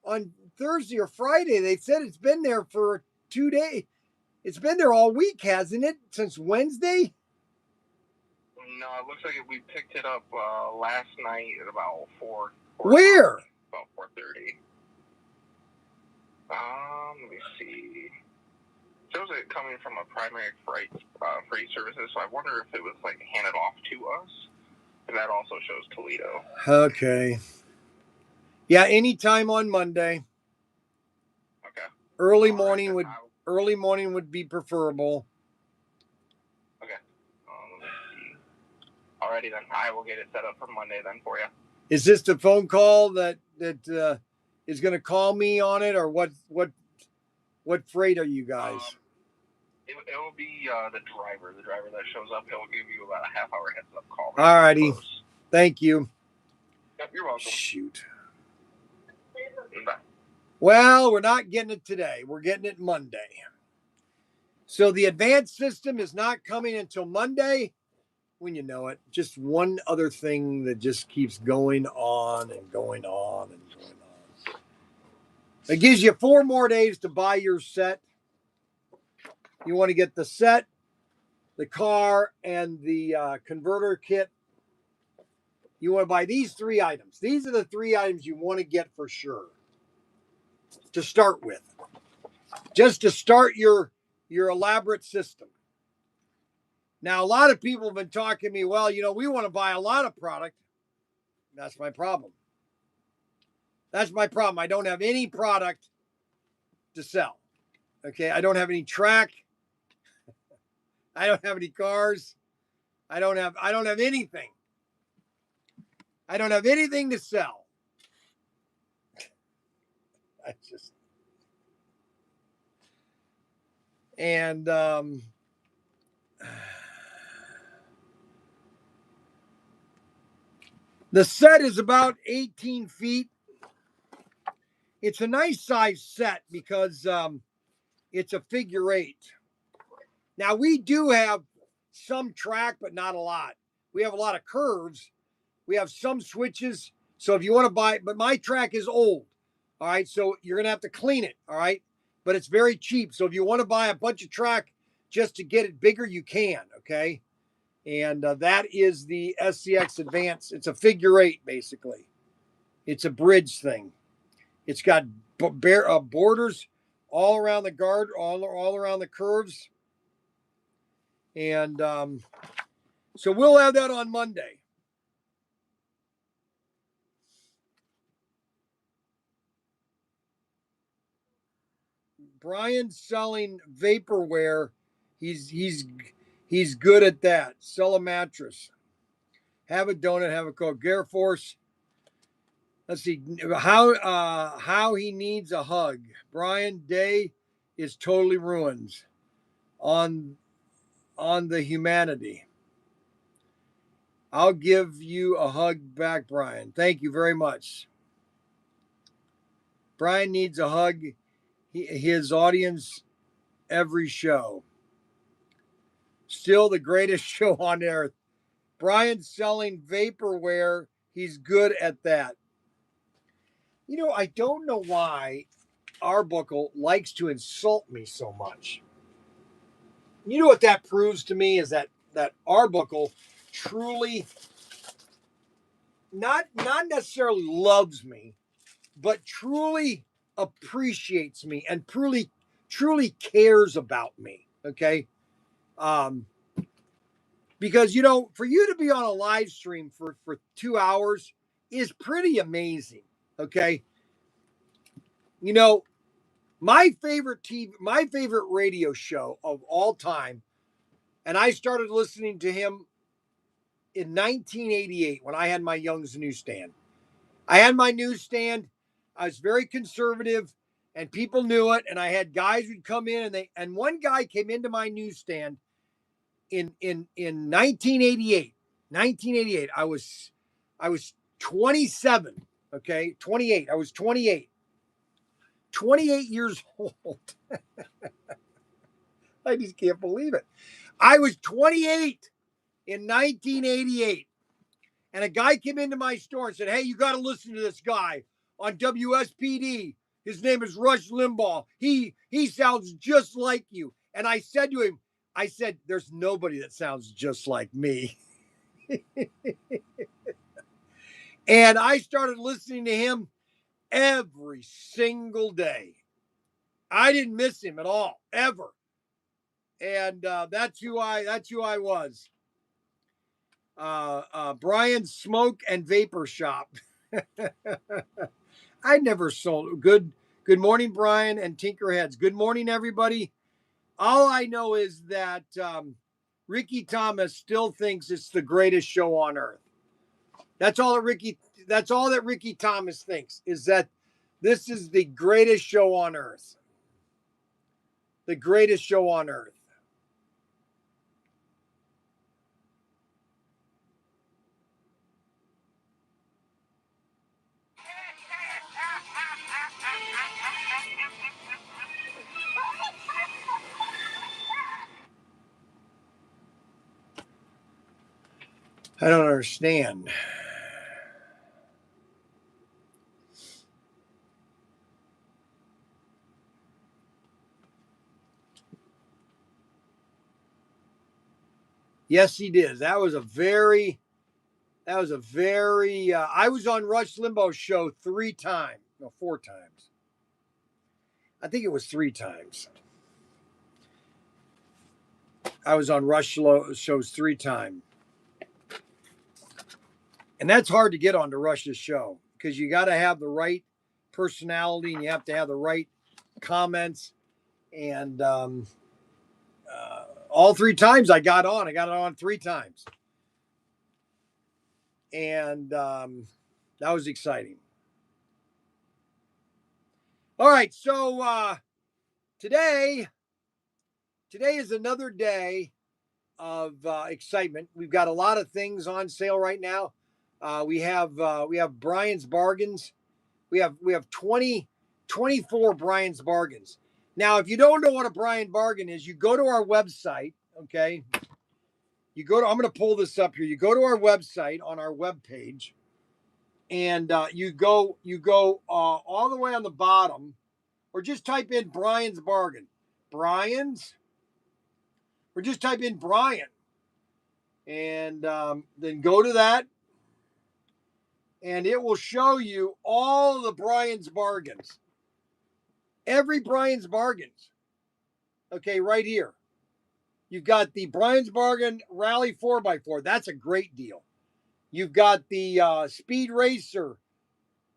on Thursday or Friday. They said it's been there for 2 days. It's been there all week, hasn't it? Since Wednesday? No, it looks like we picked it up last night at about 4. Where? About 4:30. Let me see. Shows it coming from a primary freight services, so I wonder if it was like handed off to us. And that also shows Toledo. Okay. Yeah, anytime on Monday. Okay. Early morning would be preferable. Okay. Let me see. Alrighty then, I will get it set up for Monday then for you. Is this the phone call that is going to call me on it, or what freight are you guys? It will be the driver that shows up. He'll give you about a half-hour heads-up call. Alrighty. Thank you. Yep, you're welcome. Shoot. Bye. Well, we're not getting it today. We're getting it Monday. So the advanced system is not coming until Monday. When you know it, just one other thing that just keeps going on and going on and going on. It gives you 4 more days to buy your set. You want to get the set, the car, and the converter kit. You want to buy these 3 items. These are the 3 items you want to get for sure to start with. Just to start your elaborate system. Now, a lot of people have been talking to me, well, we want to buy a lot of product. That's my problem. I don't have any product to sell. Okay. I don't have any track. I don't have any cars. I don't have anything. I don't have anything to sell. The set is about 18 feet. It's a nice size set because it's a figure 8. Now, we do have some track, but not a lot. We have a lot of curves. We have some switches. So if you want to buy it, but my track is old. All right. So you're going to have to clean it. All right. But it's very cheap. So if you want to buy a bunch of track just to get it bigger, you can. Okay. And that is the SCX Advance. It's a figure 8, basically. It's a bridge thing. It's got borders all around the guard, all around the curves. And so we'll have that on Monday. Bryan's selling vaporware. He's good at that. Sell a mattress. Have a donut, have a Coke. Air Force. Let's see how he needs a hug. Bryan Day is totally ruined on the humanity. I'll give you a hug back, Bryan. Thank you very much. Bryan needs a hug. His audience every show. Still the greatest show on earth. Bryan's selling vaporware. He's good at that. You know, I don't know why Arbuckle likes to insult me so much. You know what that proves to me is that Arbuckle truly not necessarily loves me, but truly appreciates me and truly cares about me. Okay. Because you know, for you to be on a live stream for 2 hours is pretty amazing. Okay. You know, my favorite radio show of all time, and I started listening to him in 1988 when I had my Young's newsstand. I had my newsstand. I was very conservative, and people knew it. And I had guys who'd come in, and one guy came into my newsstand in 1988. 1988. I was 27. Okay, 28. I was 28. 28 years old. I just can't believe it. I was 28 in 1988. And a guy came into my store and said, "Hey, you got to listen to this guy on WSPD. His name is Rush Limbaugh. He sounds just like you." And I said to him, I said, "There's nobody that sounds just like me." And I started listening to him every single day. I didn't miss him at all, ever. And that's who I was. Bryan's Smoke and Vapor Shop. I never sold. Good morning, Bryan and Tinkerheads. Good morning, everybody. All I know is that Ricky Thomas still thinks it's the greatest show on earth. That's all that Ricky Thomas thinks, is that this is the greatest show on earth. The greatest show on earth. I don't understand. Yes, he did. That was a very. I was on Rush Limbaugh's show 3 times. No, 4 times. I think it was 3 times. I was on Rush shows 3 times. And that's hard to get onto Rush's show because you got to have the right personality and you have to have the right comments. And all 3 times I got on. I got it on 3 times. And that was exciting. All right. So today is another day of excitement. We've got a lot of things on sale right now. We have Bryan's bargains. We have 24 Bryan's bargains. Now, if you don't know what a Bryan bargain is, you go to our website. Okay, I'm going to pull this up here. You go to our website on our webpage, and you go all the way on the bottom, or just type in Bryan's bargain. Bryan's, or just type in Bryan. And then go to that, and it will show you all the Bryan's bargains. Every Bryan's bargains. Okay, right here. You've got the Bryan's Bargain Rally 4x4. That's a great deal. You've got the Speed Racer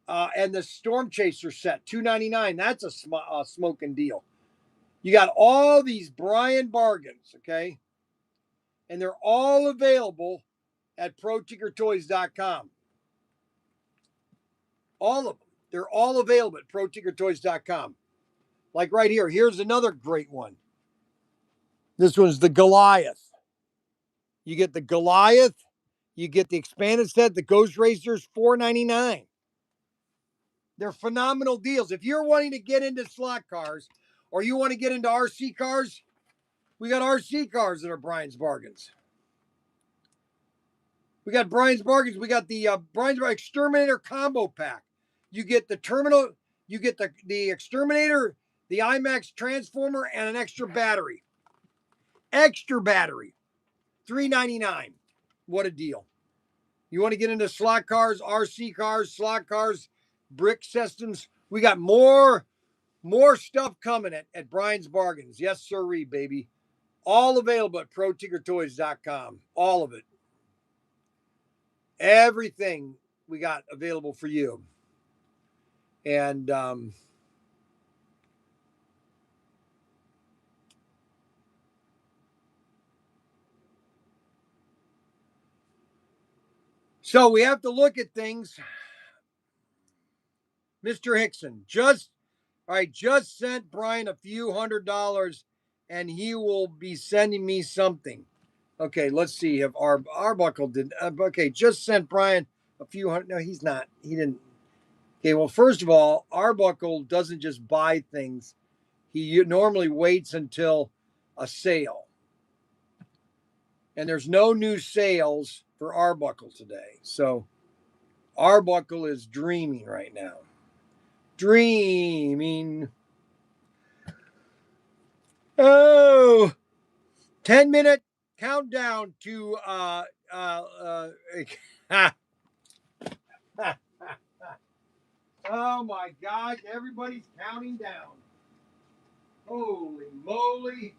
and the Storm Chaser set, $299. That's a smoking deal. You got all these Bryan bargains, okay? And they're all available at ProTinkerToys.com. All of them. They're all available at ProTinkerToys.com. Like right here. Here's another great one. This one's the Goliath. You get the Goliath You get the expanded set, the Ghost Racers, $4.99. They're phenomenal deals. If you're wanting to get into slot cars or you want to get into RC cars, we got RC cars that are Bryan's Bargains. We got Bryan's Bargains. We got the Bryan's Exterminator Combo Pack. You get the terminal, you get the Exterminator, the IMAX Transformer, and an extra battery. Extra battery. $3.99. What a deal. You want to get into slot cars, RC cars, slot cars, brick systems? We got more stuff coming at Bryan's Bargains. Yes, sirree, baby. All available at ProTinkerToys.com. All of it. Everything we got available for you. And so we have to look at things. Mr. Hickson just sent Bryan a few $100 and he will be sending me something. Okay, let's see if Arbuckle did. Okay, just sent Bryan a few hundred. No, he's not. He didn't. Okay, well, first of all, Arbuckle doesn't just buy things. He normally waits until a sale. And there's no new sales for Arbuckle today. So Arbuckle is dreaming right now. Dreaming. Oh, 10-minute countdown to oh my God, everybody's counting down. Holy moly.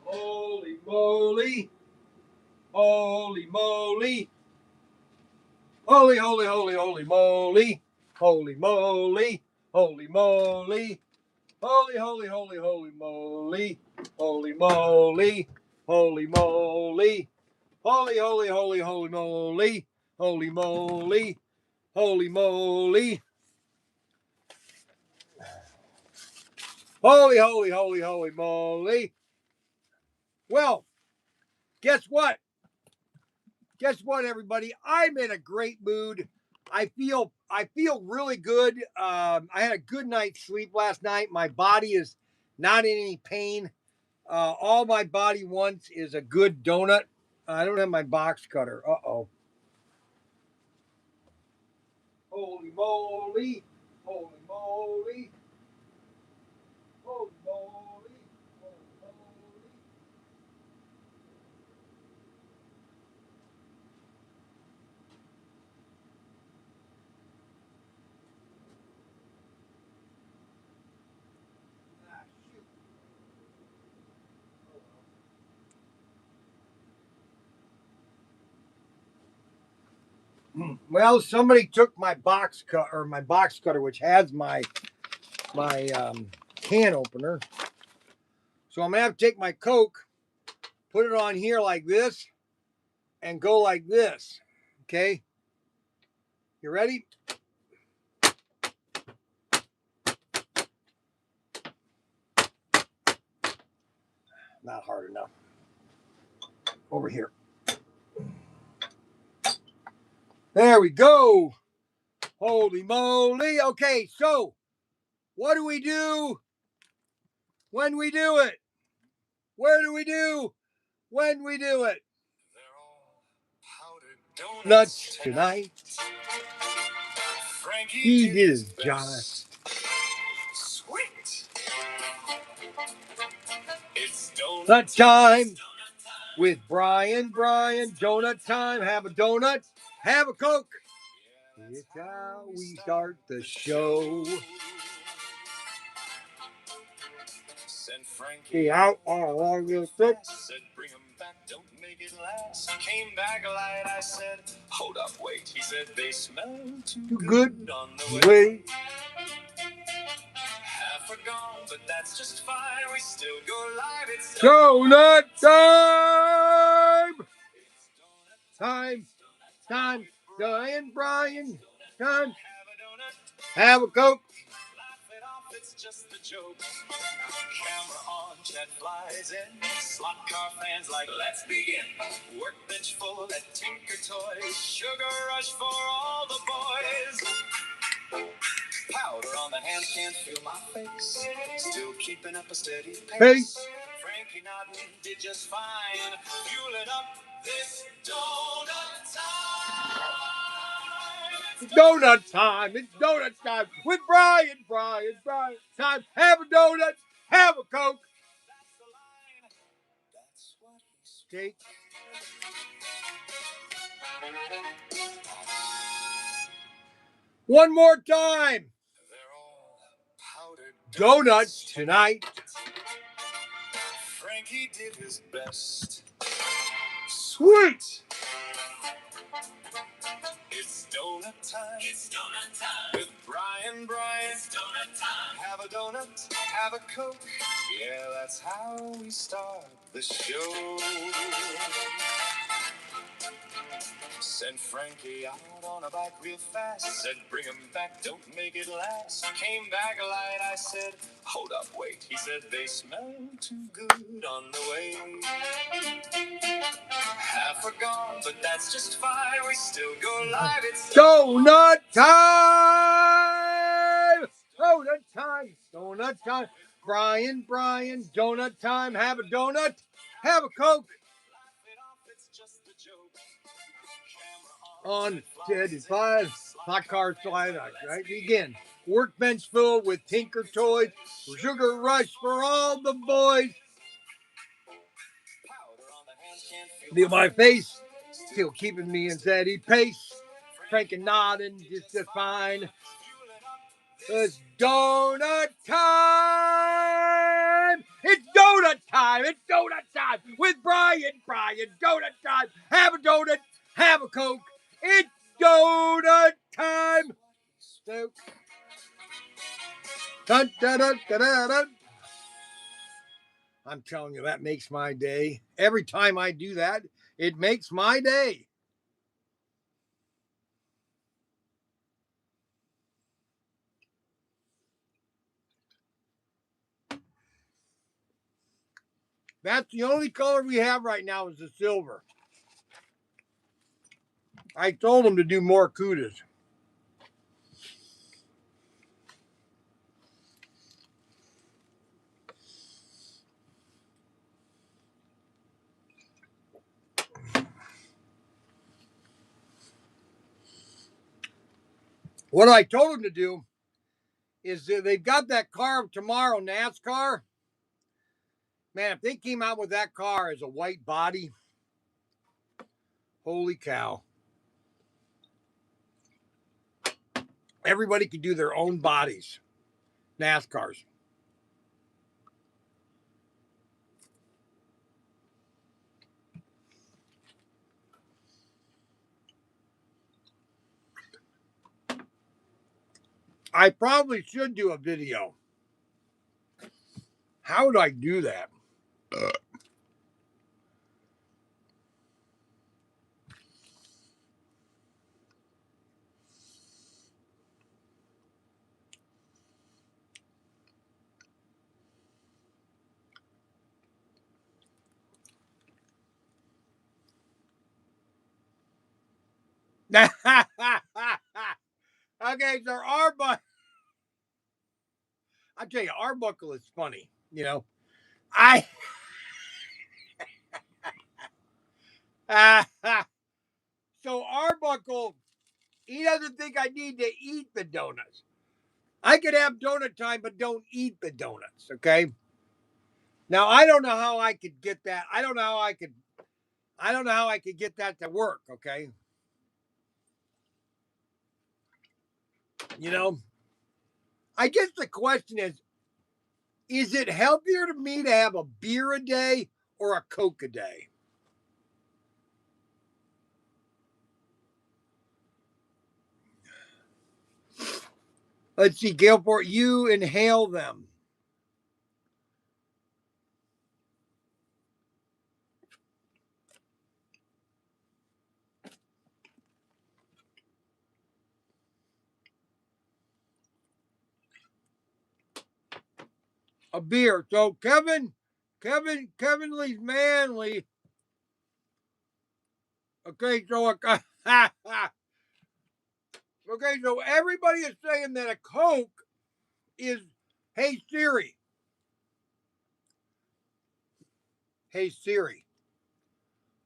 Holy moly. Holy moly. Holy, holy, holy, holy moly. Holy moly. Holy moly. Holy, holy, holy, holy moly. Holy moly. Holy moly. Holy, holy, holy, holy moly. Holy moly. Holy moly. Holy, holy, holy, holy moly. Well, guess what? Guess what, everybody? I'm in a great mood. I feel really good. I had a good night's sleep last night. My body is not in any pain. All my body wants is a good donut. I don't have my box cutter. Uh-oh. Holy moly. Holy moly. Holy moly. Holy moly. Ah, shoot. Well, somebody took my box cutter, which has my can opener. So I'm gonna have to take my Coke, put it on here like this, and go like this. Okay, you ready? Not hard enough. Over here. There we go. Holy moly. Okay, so what do we do when we do it? Where do we do when we do it? Nuts tonight. He did his job. Sweet. It's donut time with Bryan. Donut time. Have a donut. Have a Coke. It's how we start the show. He out on the stick. Said, bring him back, don't make it last. Came back light, I said, hold up, wait. He said, they smell too good on the way. Half are gone, but that's just fine. We still go live. It's donut time! Time. Bryan. Time. Have a Coke. Laugh it off, it's just the joke. Camera on, that flies in. Slot car fans like, let's begin. Workbench full at TinkerToys. Sugar rush for all the boys. Powder on the hands, can't feel my face. Still keeping up a steady pace. Frankie Nodden did just fine. Fueling up this donut time. It's donut time. It's donut time with Bryan. Time. Have a donut. Have a Coke. That's the line. That's what he Take. One more time. They're all powdered Donuts tonight. Frankie did his best. Sweet. It's donut time. It's donut time. With Bryan. It's donut time. Have a donut, have a Coke. Yeah, that's how we start the show. Sent Frankie out on a bike real fast. Said, bring him back, don't make it last. Came back light, I said, hold up, wait. He said, they smell too good on the way. Half are gone, but that's just fine. We still go live. It's Donut time. Donut time. Donut time. Bryan. Donut time. Have a donut. Have a Coke. It's just a joke. On 5 hot car slide right again. Workbench full with TinkerToys. Sugar rush for all the boys. Feel my face still keeping me in steady pace. Frankie nodding just fine. It's donut time. It's donut time. It's donut time with Bryan. Donut time. Have a donut. Have a Coke. It's donut time. So, dun, dun, dun, dun, dun, dun. I'm telling you, that makes my day. Every time I do that, it makes my day. That's the only color we have right now is the silver. I told them to do more kudas. What I told them to do is they've got that car tomorrow, NASCAR. Man, if they came out with that car as a white body, holy cow. Everybody could do their own bodies. NASCARs. I probably should do a video. How would I do that? Okay, so Arbuckle. I tell you, Arbuckle is funny. You know, so Arbuckle, he doesn't think I need to eat the donuts. I could have donut time, but don't eat the donuts. Okay. Now I don't know how I could get that. I don't know how I could get that to work. Okay. You know, I guess the question is it healthier to me to have a beer a day or a Coke a day? Let's see, Gailport, you inhale them. A beer. So, Kevin, Kevin Lee's manly. Okay, so okay, so everybody is saying that a Coke is, hey Siri,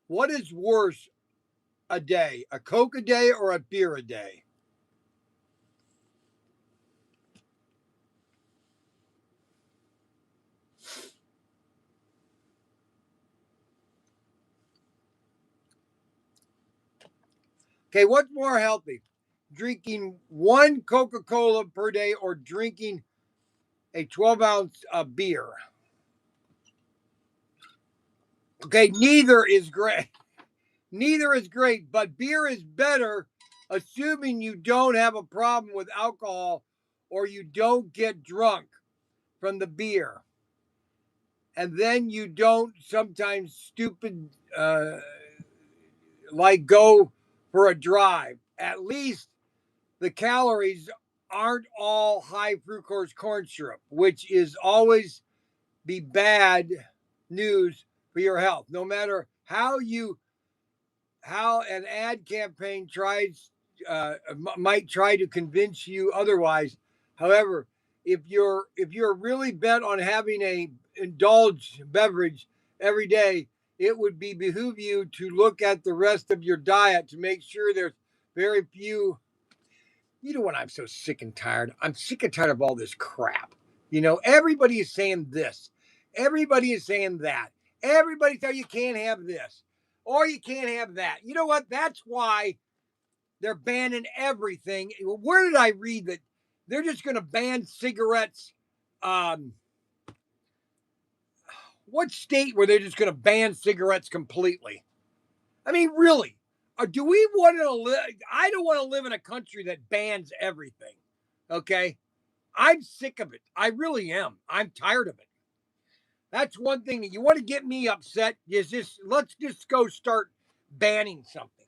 what is worse a day, a Coke a day or a beer a day? Okay, what's more healthy? Drinking one Coca-Cola per day or drinking a 12-ounce beer? Okay, neither is great. Neither is great, but beer is better, assuming you don't have a problem with alcohol or you don't get drunk from the beer. And then you don't sometimes stupid like go for a drive. At least the calories aren't all high fructose corn syrup, which is always be bad news for your health. No matter how an ad campaign might try to convince you otherwise. However, if you're really bent on having a indulged beverage every day, it would behoove you to look at the rest of your diet to make sure there's very few. You know what? I'm so sick and tired. I'm sick and tired of all this crap. Everybody is saying this. Everybody is saying that. Everybody says you can't have this or you can't have that. You know what? That's why they're banning everything. Where did I read that they're just going to ban cigarettes? What state were they just going to ban cigarettes completely? I mean, really? Do we want to live? I don't want to live in a country that bans everything. Okay? I'm sick of it. I really am. I'm tired of it. That's one thing that you want to get me upset is let's just go start banning something.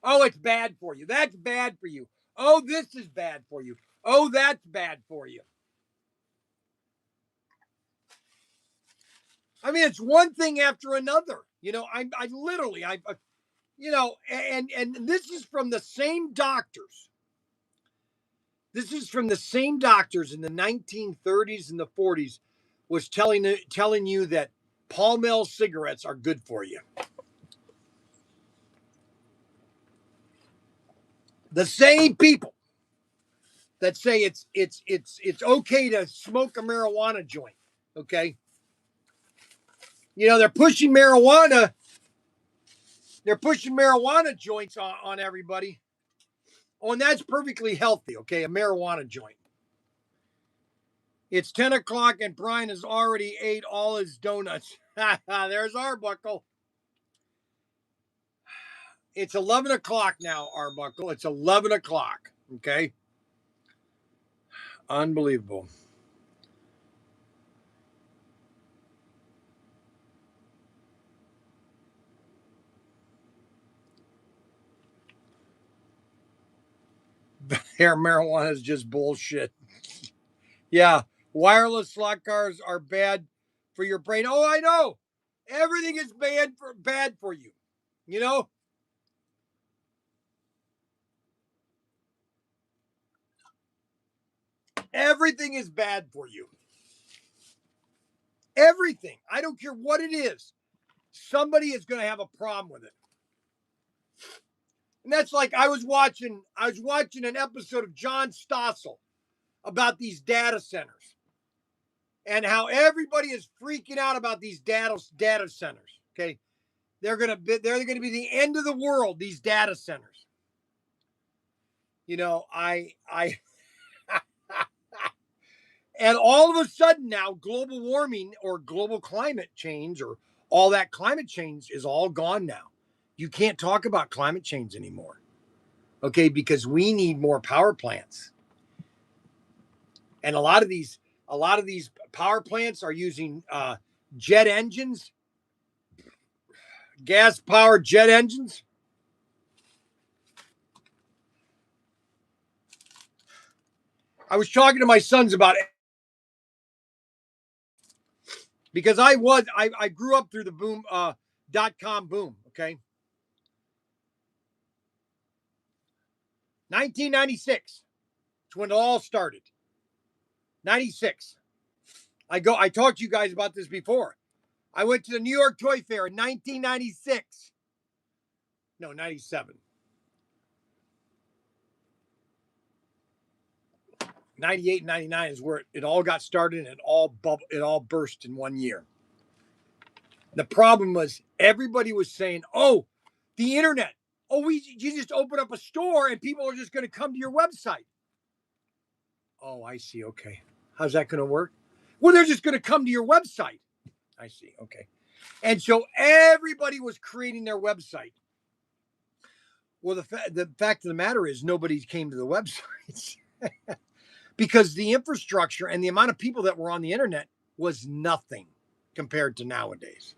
Oh, it's bad for you. That's bad for you. Oh, this is bad for you. Oh, that's bad for you. I mean, it's one thing after another. I literally, and this is from the same doctors. This is from the same doctors in the 1930s and the 40s was telling you that Palmel cigarettes are good for you. The same people that say it's okay to smoke a marijuana joint. Okay. They're pushing marijuana. They're pushing marijuana joints on everybody. Oh, and that's perfectly healthy. Okay. A marijuana joint. It's 10 o'clock and Bryan has already ate all his donuts. There's Arbuckle. It's 11 o'clock now, Arbuckle. It's 11 o'clock. Okay. Unbelievable. Hair marijuana is just bullshit. Yeah. Wireless slot cars are bad for your brain. Oh, I know. Everything is bad for you. Everything is bad for you. Everything. I don't care what it is. Somebody is going to have a problem with it. And that's like I was watching an episode of John Stossel about these data centers and how everybody is freaking out about these data centers. Okay. They're going to be the end of the world, these data centers. I and all of a sudden now global warming or global climate change or all that climate change is all gone now. You can't talk about climate change anymore. Okay, because we need more power plants. And a lot of these power plants are using jet engines, gas powered jet engines. I was talking to my sons about because I grew up through the boom, .com boom. Okay. 1996. It's when it all started. 96. I talked to you guys about this before. I went to the New York Toy Fair in 1996. No, 97. 98 and 99 is where it all got started, and it all burst in 1 year. The problem was everybody was saying, oh, the internet. Oh, you just open up a store and people are just going to come to your website. Oh, I see. Okay. How's that going to work? Well, they're just going to come to your website. I see. Okay. And so everybody was creating their website. Well, the fact of the matter is nobody came to the websites because the infrastructure and the amount of people that were on the internet was nothing compared to nowadays.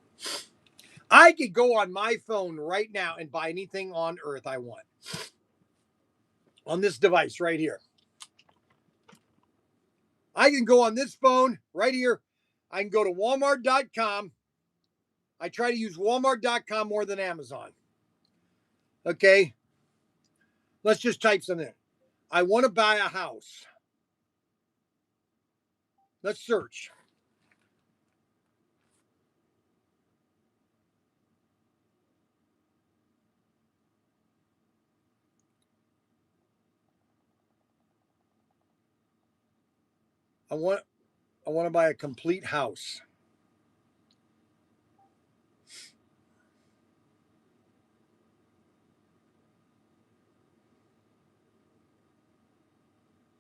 I could go on my phone right now and buy anything on earth I want on this device right here. I can go on this phone right here. I can go to Walmart.com. I try to use Walmart.com more than Amazon. Okay. Let's just type something in. I want to buy a house. Let's search. I want to buy a complete house.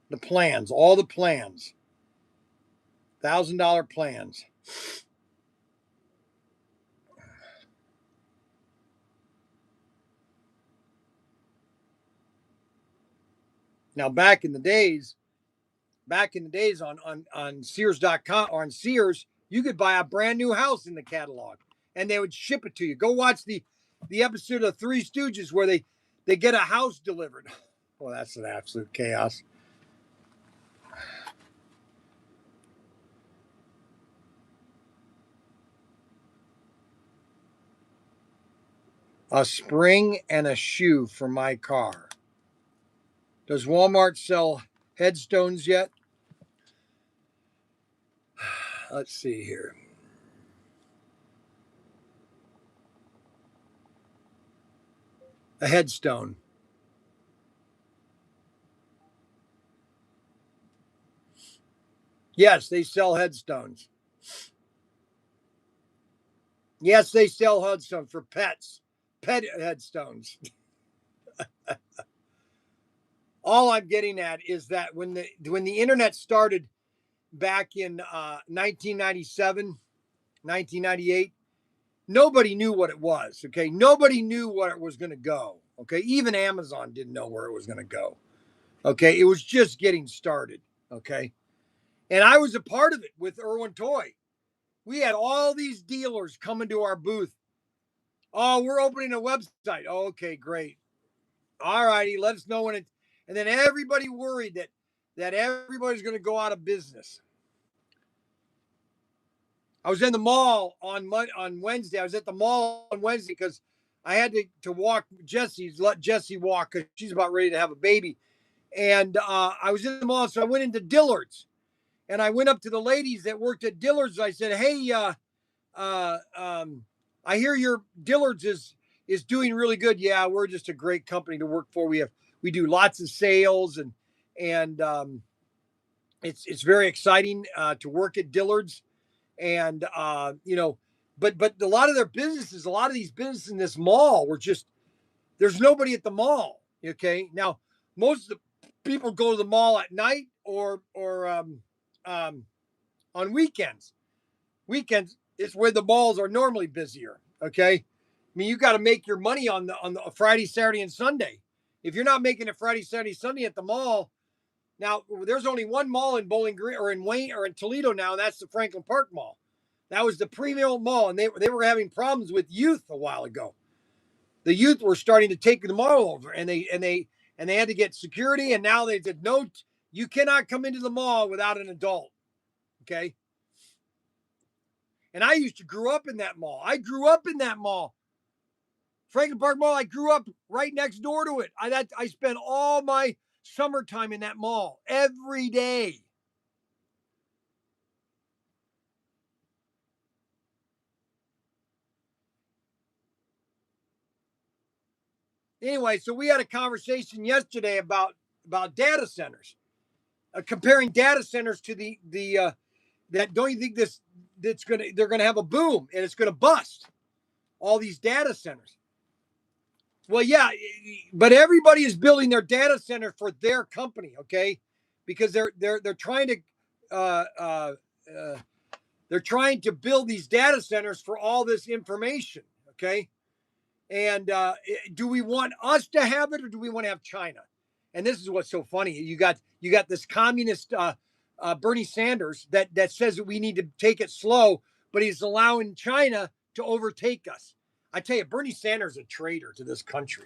The plans, all the plans. $1,000 plans. Now back in the days on Sears.com or on Sears, you could buy a brand new house in the catalog and they would ship it to you. Go watch the episode of Three Stooges where they get a house delivered. Well, that's an absolute chaos. A spring and a shoe for my car. Does Walmart sell headstones yet? Let's see here. A headstone. Yes, they sell headstones. Yes, they sell headstones for pets. Pet headstones. All I'm getting at is that when the internet started back in 1997, 1998, nobody knew what it was. Okay, nobody knew where it was going to go. Okay, even Amazon didn't know where it was going to go. Okay, it was just getting started. Okay, and I was a part of it with Irwin Toy. We had all these dealers coming to our booth. Oh, we're opening a website. Oh, okay, great. All righty, let us know when it. And then everybody worried that everybody's going to go out of business. I was in the mall on Wednesday. I was at the mall on Wednesday because I had to walk let Jessie walk because she's about ready to have a baby. And I was in the mall, so I went into Dillard's. And I went up to the ladies that worked at Dillard's. I said, hey, I hear your Dillard's is doing really good. Yeah, we're just a great company to work for. We do lots of sales and it's very exciting to work at Dillard's. And but a lot of their businesses, a lot of these businesses in this mall were just there's nobody at the mall. Okay, now most of the people go to the mall at night or on weekends. Weekends is where the malls are normally busier. Okay, I mean you got to make your money on the Friday, Saturday, and Sunday. If you're not making it Friday, Saturday, Sunday at the mall, now there's only one mall in Bowling Green or in Wayne or in Toledo now, and that's the Franklin Park Mall. That was the premium mall, and they were having problems with youth a while ago. The youth were starting to take the mall over, and they had to get security, and now they said no, you cannot come into the mall without an adult. Okay. And I used to grow up in that mall. I grew up in that mall. Franklin Park Mall, I grew up right next door to it. I spent all my summertime in that mall every day. Anyway, so we had a conversation yesterday about data centers, comparing data centers to the that. Don't you think they're gonna have a boom and it's gonna bust all these data centers? Well, yeah, but everybody is building their data center for their company, okay? Because they're trying to they're trying to build these data centers for all this information, okay? And do we want us to have it, or do we want to have China? And this is what's so funny. You got this communist Bernie Sanders that says that we need to take it slow, but he's allowing China to overtake us. I tell you, Bernie Sanders is a traitor to this country.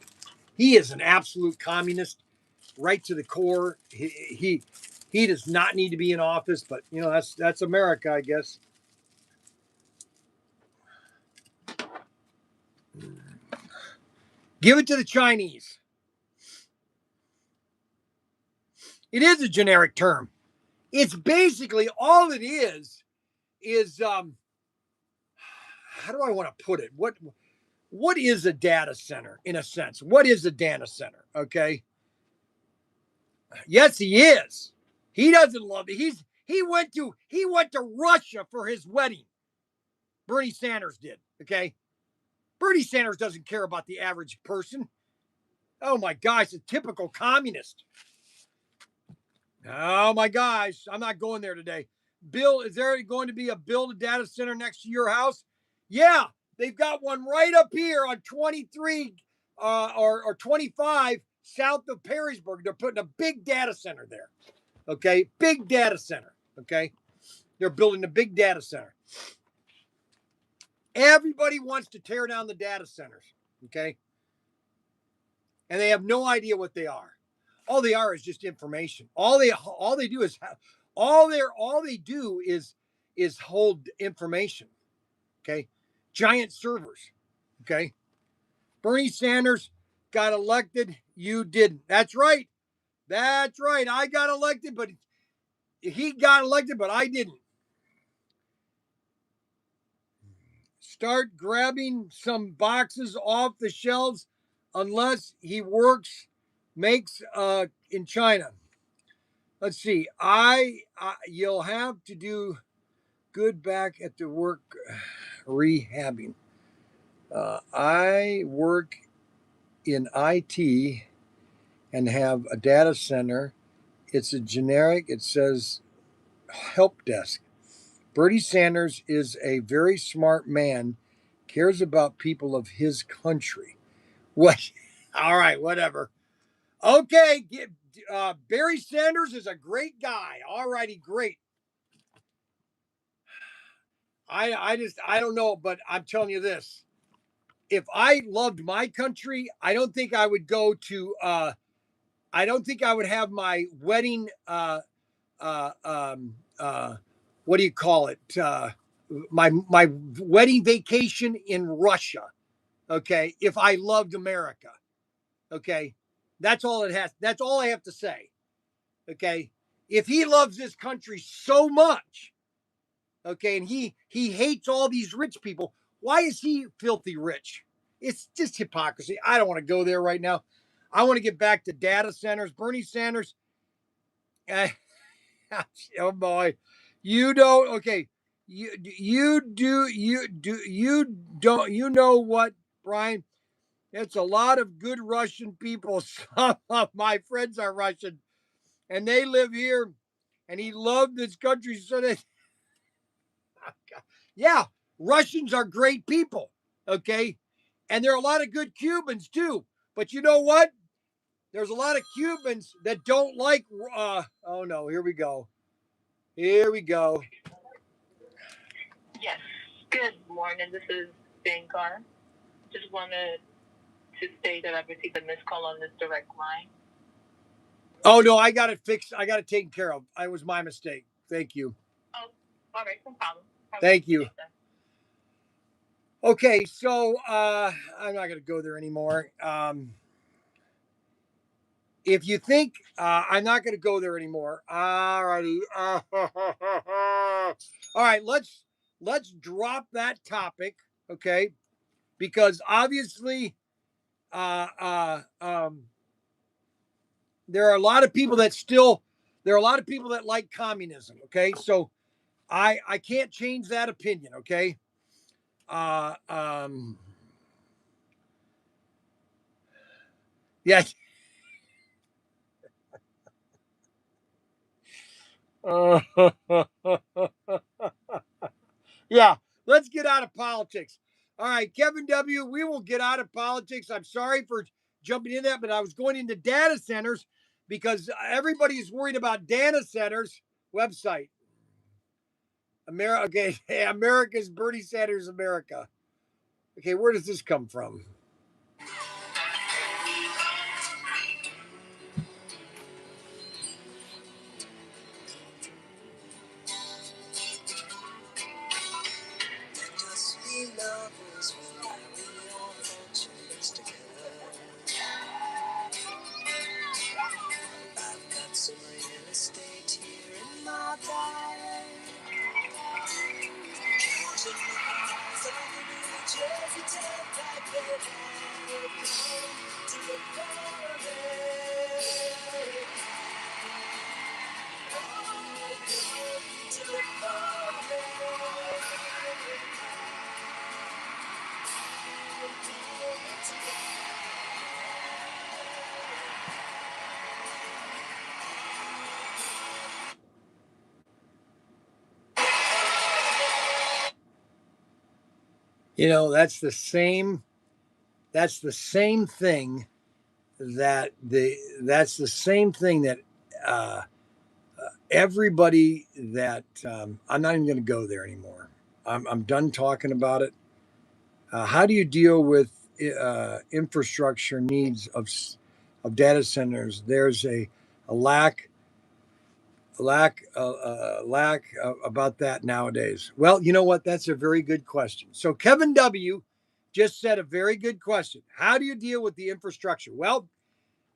He is an absolute communist, right to the core. He does not need to be in office, but you know that's America, I guess. Give it to the Chinese. It is a generic term. It's basically all it is how do I want to put it? What is a data center in a sense? What is a data center? Okay. Yes, he is. He doesn't love it. He went to Russia for his wedding. Bernie Sanders did. Okay. Bernie Sanders doesn't care about the average person. Oh my gosh, a typical communist. Oh my gosh, I'm not going there today. Bill, is there going to be a build a data center next to your house? Yeah, they've got one right up here on 23 or 25 south of Perrysburg. They're putting a big data center there. Okay, big data center. Okay, they're building a big data center. Everybody wants to tear down the data centers. Okay, and they have no idea what they are. All they are is just information. All they do is hold information. Okay, giant servers. Okay, Bernie Sanders got elected. You didn't. That's right. That's right. I got elected, but he got elected, but I didn't. Start grabbing some boxes off the shelves unless he makes in China. Let's see. You'll have to do good back at the work rehabbing. I work in IT and have a data center. It's a generic. It says help desk. Bernie Sanders is a very smart man, cares about people of his country. What? All right, whatever. Okay, Barry Sanders is a great guy. All righty, great. I don't know, but I'm telling you this. If I loved my country, I don't think I would go to I don't think I would have my wedding what do you call it? My wedding vacation in Russia. Okay, if I loved America. Okay. That's all it has. That's all I have to say. Okay. If he loves this country so much, okay, and he hates all these rich people, why is he filthy rich? It's just hypocrisy. I don't want to go there right now. I want to get back to data centers. Bernie Sanders. Oh boy, you don't. Okay, you don't. You know what, Brian? It's a lot of good Russian people. Some of my friends are Russian, and they live here, and he loved this country. So that, yeah, Russians are great people, okay? And there are a lot of good Cubans too. But you know what? There's a lot of Cubans that don't like. Oh no, here we go. Here we go. Yes. Good morning. This is Bankar. Just wanted to say that I've received a missed call on this direct line. Oh no, I got it fixed. I got it taken care of. It was my mistake. Thank you. Oh, all right, no problem. Thank you. Okay, so I'm not going to go there anymore. If you think I'm not going to go there anymore, all righty. All right, let's drop that topic, okay? Because obviously, uh, uh, um, there are a lot of people that like communism. Okay, so I can't change that opinion. Okay, uh, um, yeah. Yeah, let's get out of politics. All right, Kevin W., we will get out of politics. I'm sorry for jumping in that, but I was going into data centers because everybody's worried about data centers. Website. America, okay, America's Bernie Sanders America. Okay, where does this come from? Some real estate here in my bag. Counting the cars on the New Jersey Turnpike that have come to look for America. To look for You know, that's the same thing that's the same thing that uh, everybody that I'm not even going to go there anymore. I'm done talking about it. How do you deal with infrastructure needs of data centers? There's a lack about that nowadays. Well, you know what? That's a very good question. So Kevin W. just said a very good question. How do you deal with the infrastructure? Well,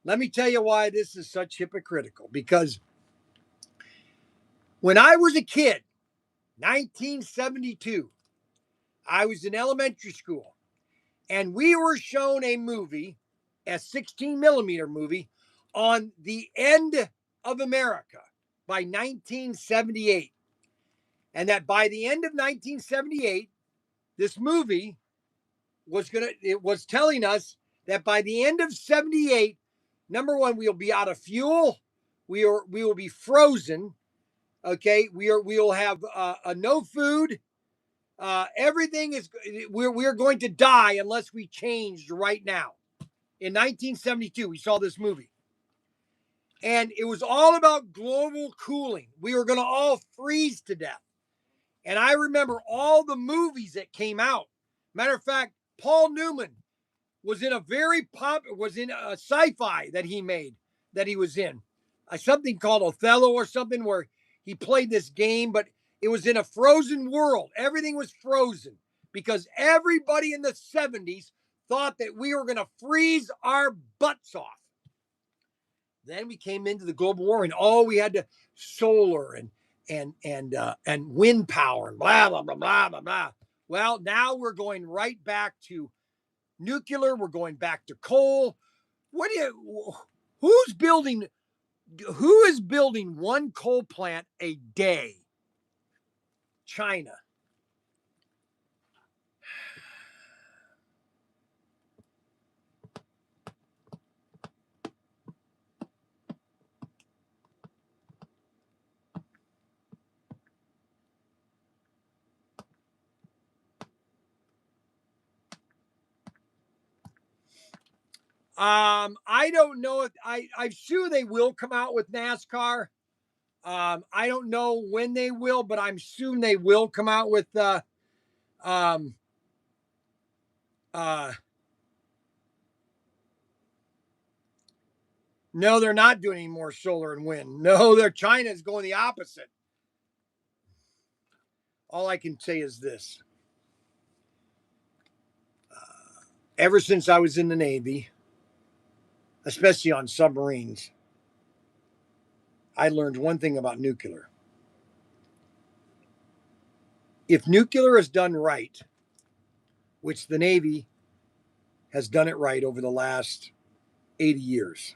let me tell you why this is such hypocritical. Because when I was a kid, 1972, I was in elementary school, and we were shown a movie, a 16 millimeter movie, on the end of America by 1978. And that by the end of 1978, this movie it was telling us that by the end of 78, number one, we'll be out of fuel. We will be frozen. Okay. We will have no food. Everything is, we're going to die unless we changed right now. In 1972, we saw this movie. And it was all about global cooling. We were going to all freeze to death. And I remember all the movies that came out. Matter of fact, Paul Newman was in a sci-fi that he made, that he was in. Something called Othello or something, where he played this game, but it was in a frozen world. Everything was frozen because everybody in the 70s thought that we were going to freeze our butts off. Then we came into the global warming. We had to solar and wind power and blah blah blah blah blah blah. Well, now we're going right back to nuclear. We're going back to coal. Who is building one coal plant a day? China. I don't know if I'm sure they will come out with NASCAR. I don't know when they will, but I'm soon they will come out with um no, they're not doing any more solar and wind. No, China's going the opposite. All I can say is this. ever since I was in the Navy, especially on submarines, I learned one thing about nuclear. If nuclear is done right, which the Navy has done it right over the last 80 years,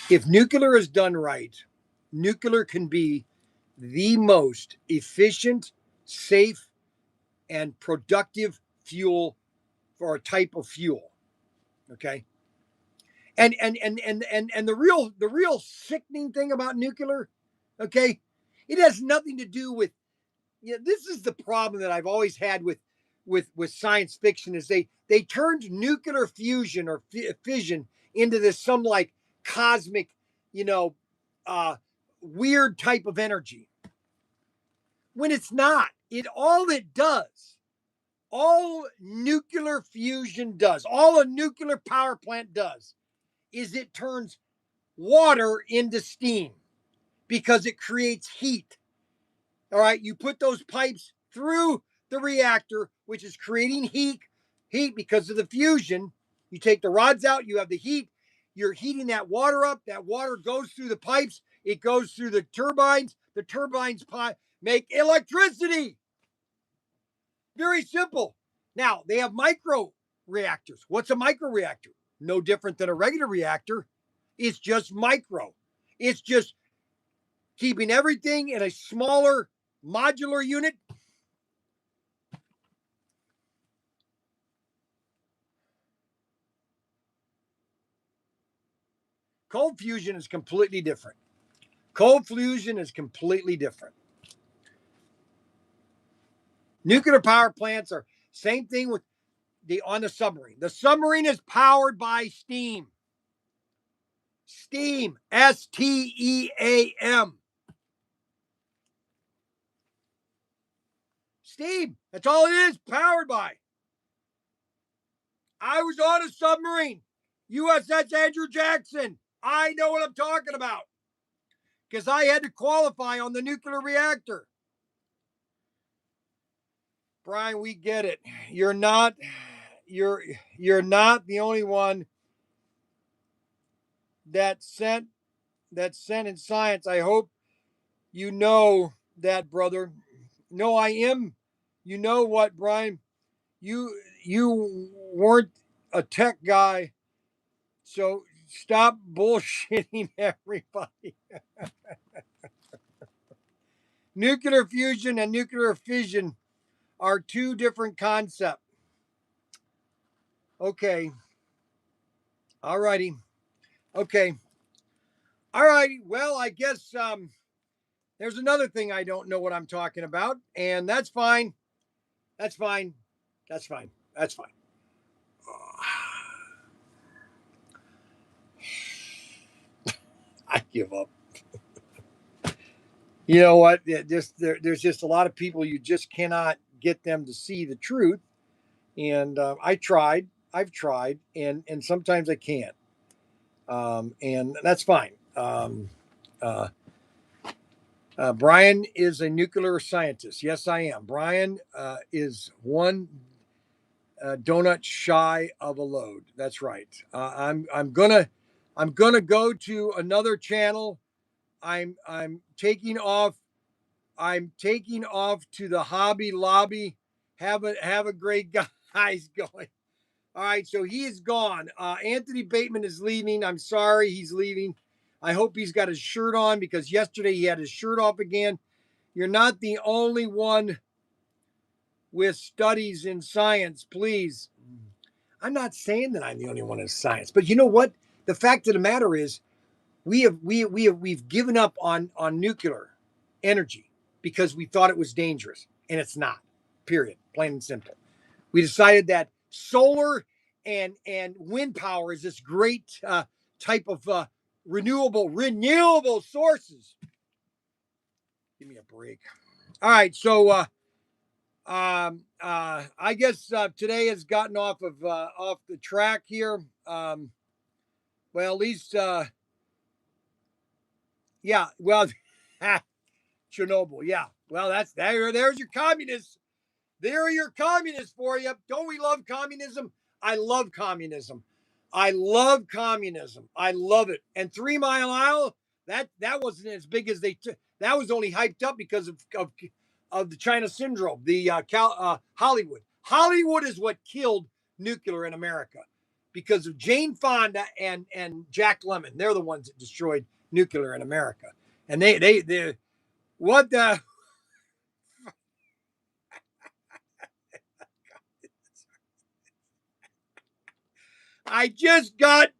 if nuclear is done right, nuclear can be the most efficient, safe, and productive fuel for a type of fuel. Okay. And the real sickening thing about nuclear, okay, it has nothing to do with, this is the problem that I've always had with science fiction, is they turned nuclear fusion or fission into this some like cosmic, you know, uh weird type of energy, when it's not. All nuclear fusion does, all a nuclear power plant does, is it turns water into steam because it creates heat. All right, you put those pipes through the reactor, which is creating heat because of the fusion. You take the rods out, you have the heat, you're heating that water up, that water goes through the pipes, it goes through the turbines make electricity. Very simple. Now, they have micro reactors. What's a micro reactor? No different than a regular reactor. It's just micro. It's just keeping everything in a smaller modular unit. Cold fusion is completely different. Cold fusion is completely different. Nuclear power plants are same thing with on the submarine. The submarine is powered by steam. Steam, STEAM. Steam. That's all it is, powered by. I was on a submarine, USS Andrew Jackson. I know what I'm talking about because I had to qualify on the nuclear reactor. Bryan, we get it. You're not the only one that sent in science. I hope you know that, brother. No, I am. You know what, Bryan? You weren't a tech guy, so stop bullshitting everybody. Nuclear fusion and nuclear fission are two different concepts. Okay. All righty. Okay. All righty. Well, I guess there's another thing I don't know what I'm talking about, and that's fine. That's fine. That's fine. That's fine. I give up. You know what? There's just a lot of people you just cannot get them to see the truth, and I've tried, and sometimes I can't, and that's fine. Bryan is a nuclear scientist. Yes, I am. Bryan is one donut shy of a load. That's right. I'm gonna go to another channel. I'm taking off. I'm taking off to the Hobby Lobby. Have a great guys going. All right, so he is gone. Anthony Bateman is leaving. I'm sorry he's leaving. I hope he's got his shirt on because yesterday he had his shirt off again. You're not the only one with studies in science, please. I'm not saying that I'm the only one in science, but you know what? The fact of the matter is, we've given up on nuclear energy because we thought it was dangerous, and it's not. Period. Plain and simple. We decided that solar and wind power is this great type of renewable sources. Give me a break. All right, so I guess today has gotten off the track here. Well, at least yeah. Well, Chernobyl. Yeah, Well, there's your communists. There are your communists for you. Don't we love communism? I love communism. I love communism. I love it. And 3 Mile Isle, that wasn't as big as they took. That was only hyped up because of the China syndrome, the Hollywood. Hollywood is what killed nuclear in America because of Jane Fonda and Jack Lemmon. They're the ones that destroyed nuclear in America. And they what the I just got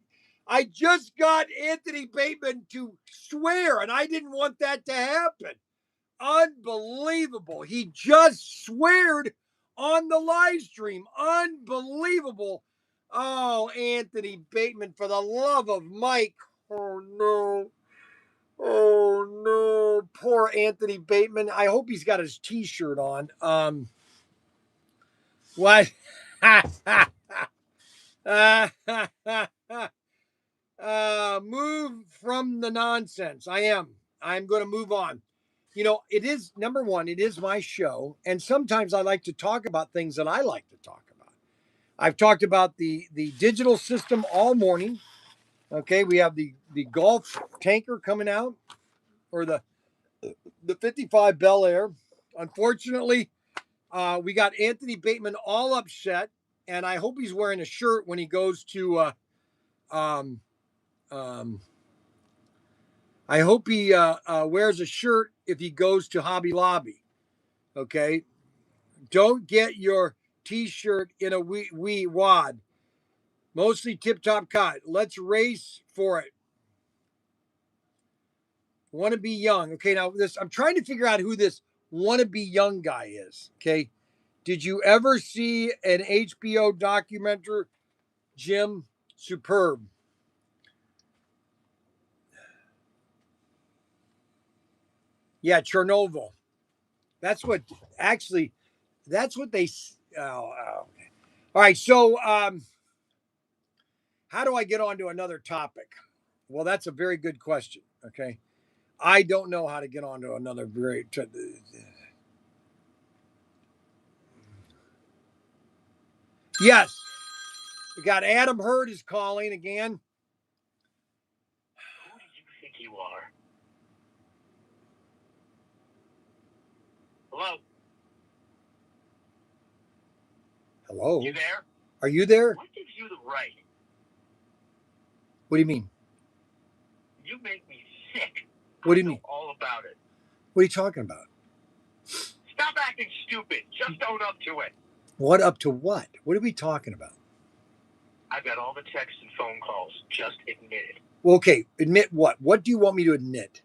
Anthony Bateman to swear, and I didn't want that to happen. Unbelievable. He just sweared on the live stream. Unbelievable. Oh, Anthony Bateman, for the love of Mike. Oh, no. Oh, no. Poor Anthony Bateman. I hope he's got his T-shirt on. What? Move from the nonsense. I'm going to move on. You know, it is, number one, it is my show. And sometimes I like to talk about things that I like to talk about. I've talked about the digital system all morning. Okay, we have the Gulf tanker coming out, or the 55 Bel Air. Unfortunately, we got Anthony Bateman all upset, and I hope he's wearing a shirt when he goes to I hope he wears a shirt if he goes to Hobby Lobby. Okay, don't get your T-shirt in a wee wad. Mostly tip-top cut. Let's race for it. Want to be young. Okay, now I'm trying to figure out who this want to be young guy is. Okay, did you ever see an HBO documentary, Jim? Superb. Yeah, Chernobyl. That's what they. Okay. All right, so how do I get on to another topic? Well, that's a very good question. Okay, I don't know how to get on to another very. Yes, we got Adam Hurd is calling again. Who do you think you are? Hello? Hello. You there? Are you there? What gives you the right? What do you mean? You make me sick. What do you mean? All about it. What are you talking about? Stop acting stupid. Just own up to it. What up to what? What are we talking about? I've got all the texts and phone calls. Just admit it. Well, okay, admit what? What do you want me to admit?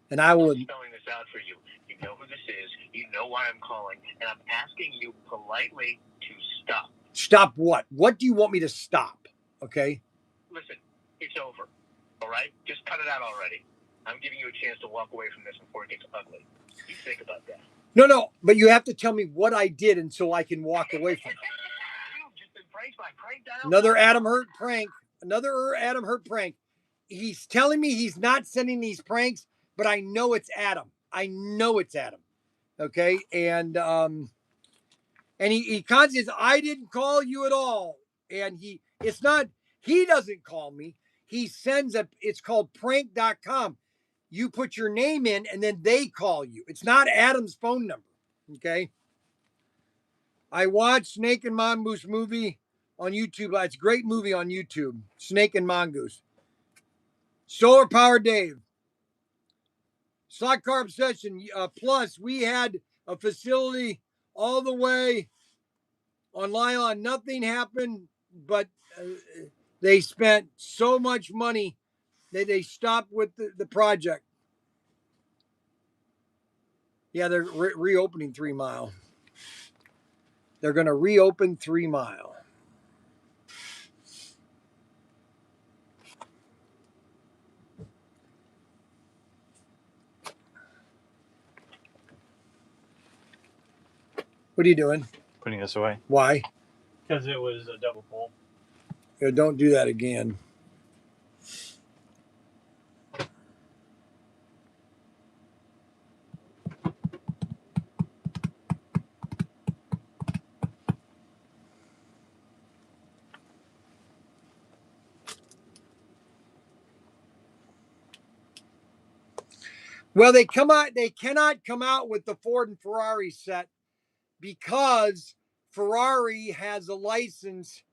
And I will. I'm spelling this out for you. You know who this is. You know why I'm calling. And I'm asking you politely to stop. Stop what? What do you want me to stop? Okay? Listen, it's over. All right? Just cut it out already. I'm giving you a chance to walk away from this before it gets ugly. You think about that. No, but you have to tell me what I did and so I can walk away from it. You've just been pranked by Prank Dial. Another Adam Hurt prank. Another Adam Hurt prank. He's telling me he's not sending these pranks, but I know it's Adam. I know it's Adam. Okay? And he constantly says, I didn't call you at all. And he doesn't call me. He sends it's called prank.com. You put your name in and then they call you. It's not Adam's phone number. Okay. I watched Snake and Mongoose movie on YouTube. It's a great movie on YouTube. Snake and Mongoose. Solar Power Dave. Slot Car Obsession. Plus, we had a facility all the way on Lylon. Nothing happened, but they spent so much money that they stopped with the project. Yeah, they're reopening 3 Mile. They're going to reopen 3 Mile. What are you doing? Putting this away. Why? Because it was a double pull. Yeah, don't do that again. Well, they cannot come out with the Ford and Ferrari set because Ferrari has a license,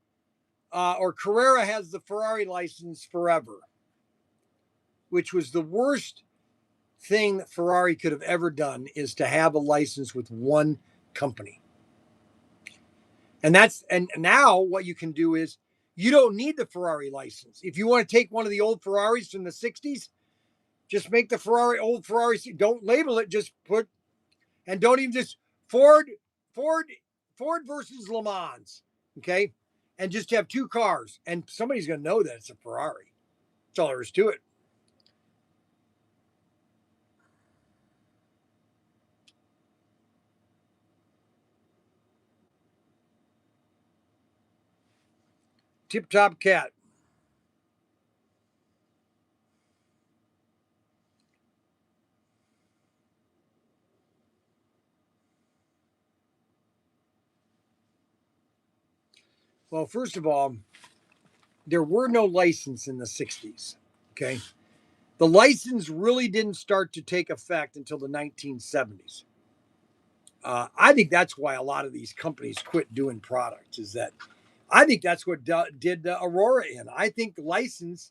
or Carrera has the Ferrari license forever, which was the worst thing that Ferrari could have ever done, is to have a license with one company. And now what you can do is you don't need the Ferrari license. If you want to take one of the old Ferraris from the 60s, just make the old Ferrari. Don't label it, just put, and don't even just Ford versus Le Mans. Okay. And just have two cars, and somebody's going to know that it's a Ferrari. That's all there is to it. Tip Top Cat. Well, first of all, there were no license in the 60s. Okay. The license really didn't start to take effect until the 1970s. I think that's why a lot of these companies quit doing products, is that I think that's what did Aurora in. I think licenses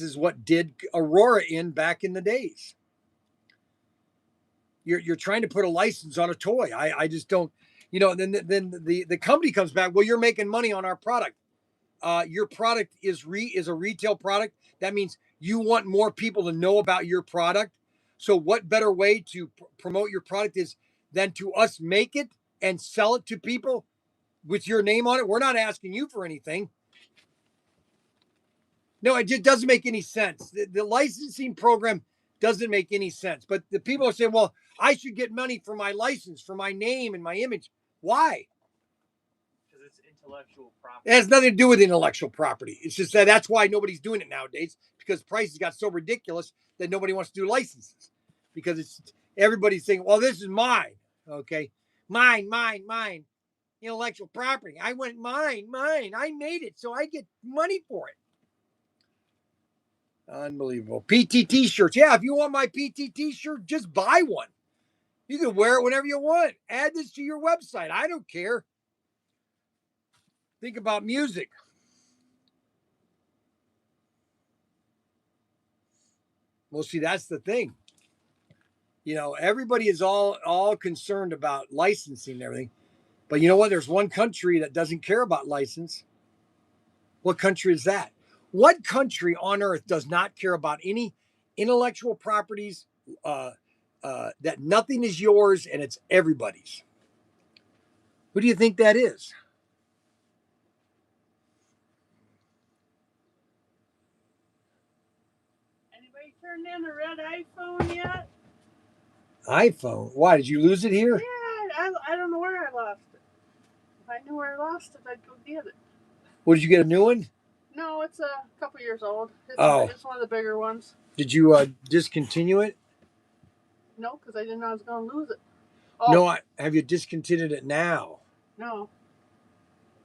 is what did Aurora in back in the days. You're trying to put a license on a toy. I just don't, then the company comes back, well, you're making money on our product. Your product is a retail product. That means you want more people to know about your product. So what better way to promote your product is than to us make it and sell it to people with your name on it? We're not asking you for anything. No, it just doesn't make any sense. The licensing program doesn't make any sense. But the people are saying, well, I should get money for my license, for my name and my image. Why? Because it's intellectual property. It has nothing to do with intellectual property. It's just that's why nobody's doing it nowadays, because prices got so ridiculous that nobody wants to do licenses, because everybody's saying, well, this is mine. Okay. Mine. Intellectual property. I went mine. I made it, so I get money for it. Unbelievable. PT t-shirts. Yeah, if you want my PT t-shirt, just buy one. You can wear it whenever you want. Add this to your website. I don't care. Think about music. Well, see, that's the thing. Everybody is all concerned about licensing and everything. But you know what? There's one country that doesn't care about license. What country is that? What country on earth does not care about any intellectual properties, that nothing is yours and it's everybody's? Who do you think that is? Anybody turned in a red iPhone yet? iPhone? Why, did you lose it here? Yeah, I don't know where I lost it. If I knew where I lost it, I'd go get it. What, did you get a new one? No, it's a couple years old. It's one of the bigger ones. Did you discontinue it? No, because I didn't know I was going to lose it. No, have you discontinued it now? No,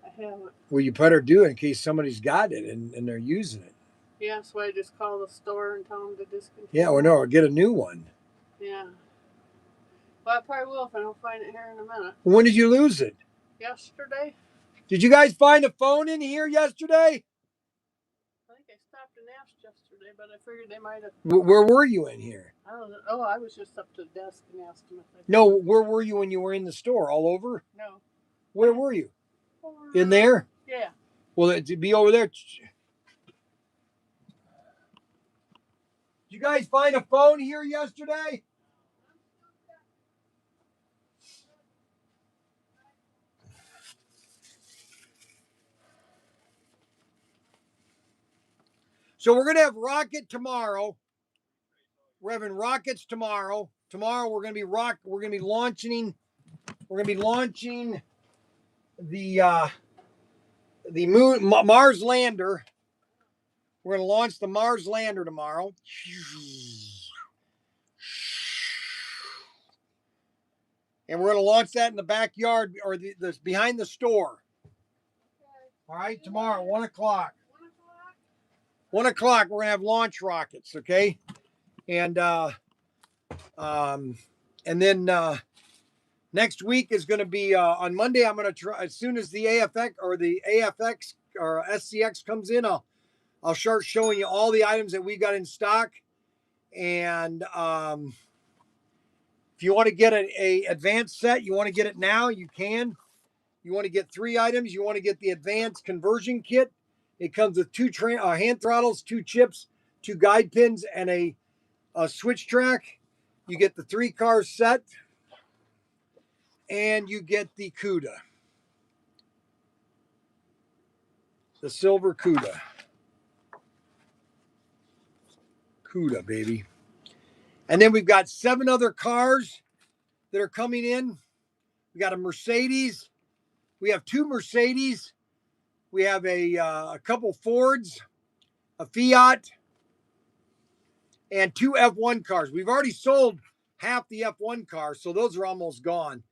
I haven't. Well, you better do it in case somebody's got it and they're using it. Yeah, so I just call the store and tell them to discontinue. Yeah, or get a new one. Yeah. Well, I probably will if I don't find it here in a minute. When did you lose it? Yesterday. Did you guys find a phone in here yesterday? I think I stopped and asked yesterday, but I figured they might have. Where were you in here? I don't know. Oh, I was just up to the desk and asked them if they. No, where were you when you were in the store? All over? No. Where were you? In there? Yeah. Well, it'd be over there. Did you guys find a phone here yesterday? So we're going to have Rocket tomorrow. We're having Rockets tomorrow. Tomorrow we're going to be launching the moon Mars lander. We're going to launch the Mars lander tomorrow. And we're going to launch that in the backyard, or the behind the store. All right, tomorrow, 1 o'clock. 1 o'clock, we're going to have launch rockets, okay? And then next week is going to be on Monday. I'm going to try, as soon as the AFX or the AFX or SCX comes in, I'll start showing you all the items that we got in stock. And if you want to get a advanced set, you want to get it now, you can. You want to get 3 items. You want to get the advanced conversion kit. It comes with 2 hand throttles, 2 chips, 2 guide pins, and a switch track. You get the 3 car set, and you get the CUDA, the silver CUDA. CUDA, baby. And then we've got 7 other cars that are coming in. We got a Mercedes. We have 2 Mercedes. We have a couple Fords, a Fiat, and 2 F1 cars. We've already sold half the F1 cars, so those are almost gone.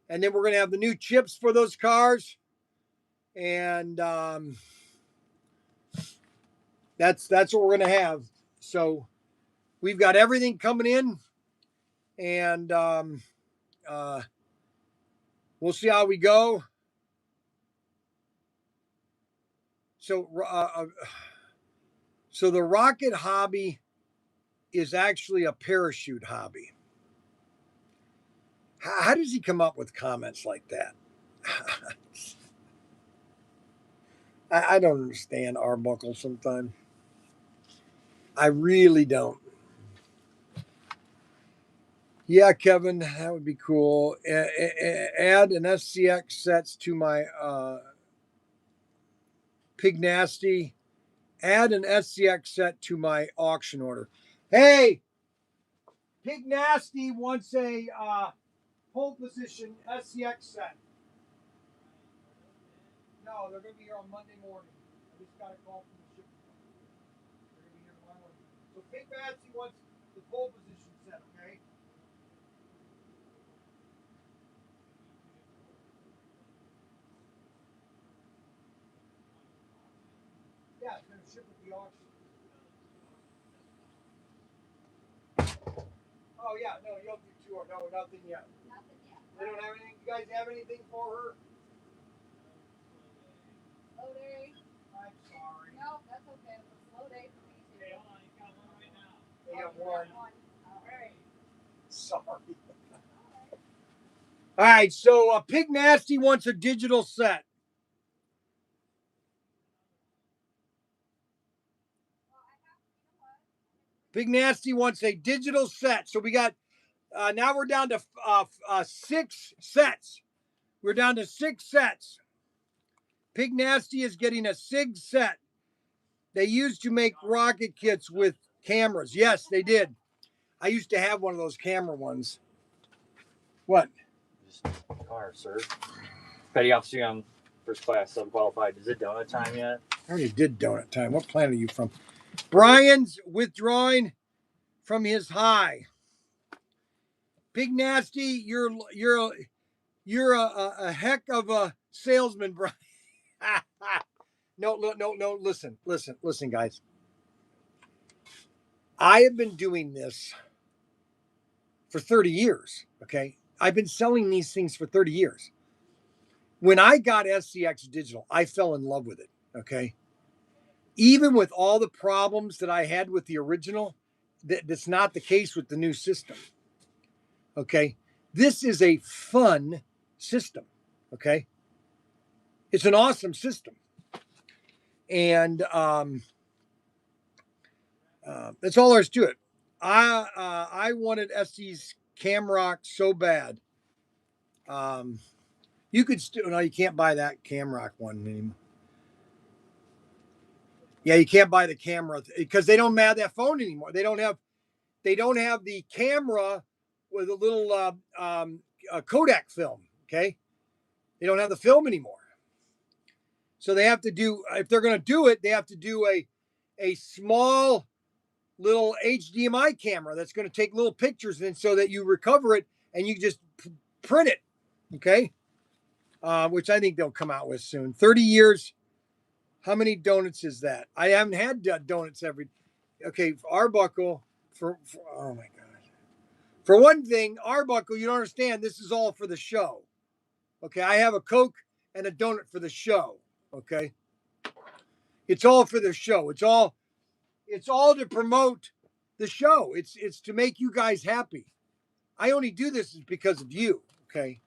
And then we're going to have the new chips for those cars. And that's what we're going to have. So we've got everything coming in. And we'll see how we go. So the rocket hobby is actually a parachute hobby. How does he come up with comments like that? I don't understand Arbuckle sometimes. I really don't. Yeah, Kevin, that would be cool. Add an SCX sets to my Pig Nasty. Add an SCX set to my auction order. Hey, Pig Nasty wants a pole position SCX set. No, they're going to be here on Monday morning. I just got a call from the shipping company. They're going to be here tomorrow morning. So Pig Nasty wants the pole position set, okay? Yeah, it's going to ship with the auction. Oh, yeah, no, you don't do tour. No, nothing yet. Nothing yet. They don't have anything. You guys have anything for her? Slow day. I'm sorry. No, that's okay. It's a slow day for me too. Hey, hold on. You got one right now. They got one. All right. Sorry. All right, so Pig Nasty wants a digital set. Pig Nasty wants a digital set. So we got, now we're down to 6 sets. We're down to 6 sets. Pig Nasty is getting a SIG set. They used to make rocket kits with cameras. Yes, they did. I used to have one of those camera ones. What? Just car, sir. Petty Officer Young, first class, subqualified. Is it donut time yet? I already did donut time. What planet are you from? Bryan's withdrawing from his high. Pig Nasty, you're a heck of a salesman, Bryan. No, listen, guys. I have been doing this for 30 years, okay? I've been selling these things for 30 years. When I got SCX Digital, I fell in love with it, okay? Even with all the problems that I had with the original, that's not the case with the new system, okay? This is a fun system, okay? It's an awesome system. And that's all there is to it. I wanted SC's Camrock so bad. You could still, no, you can't buy that Camrock one anymore. Yeah, you can't buy the camera because they don't have that phone anymore. They don't have the camera with a little Kodak film. Okay, they don't have the film anymore. So they have to do, if they're going to do it, they have to do a small little HDMI camera that's going to take little pictures and so that you recover it and you just print it. Okay. Which I think they'll come out with soon. 30 years. How many donuts is that? I haven't had donuts every. Okay, Arbuckle, Oh my God. For one thing, Arbuckle, you don't understand, this is all for the show. Okay, I have a Coke and a donut for the show. Okay. It's all for the show. It's all to promote the show. It's to make you guys happy. I only do this because of you. Okay.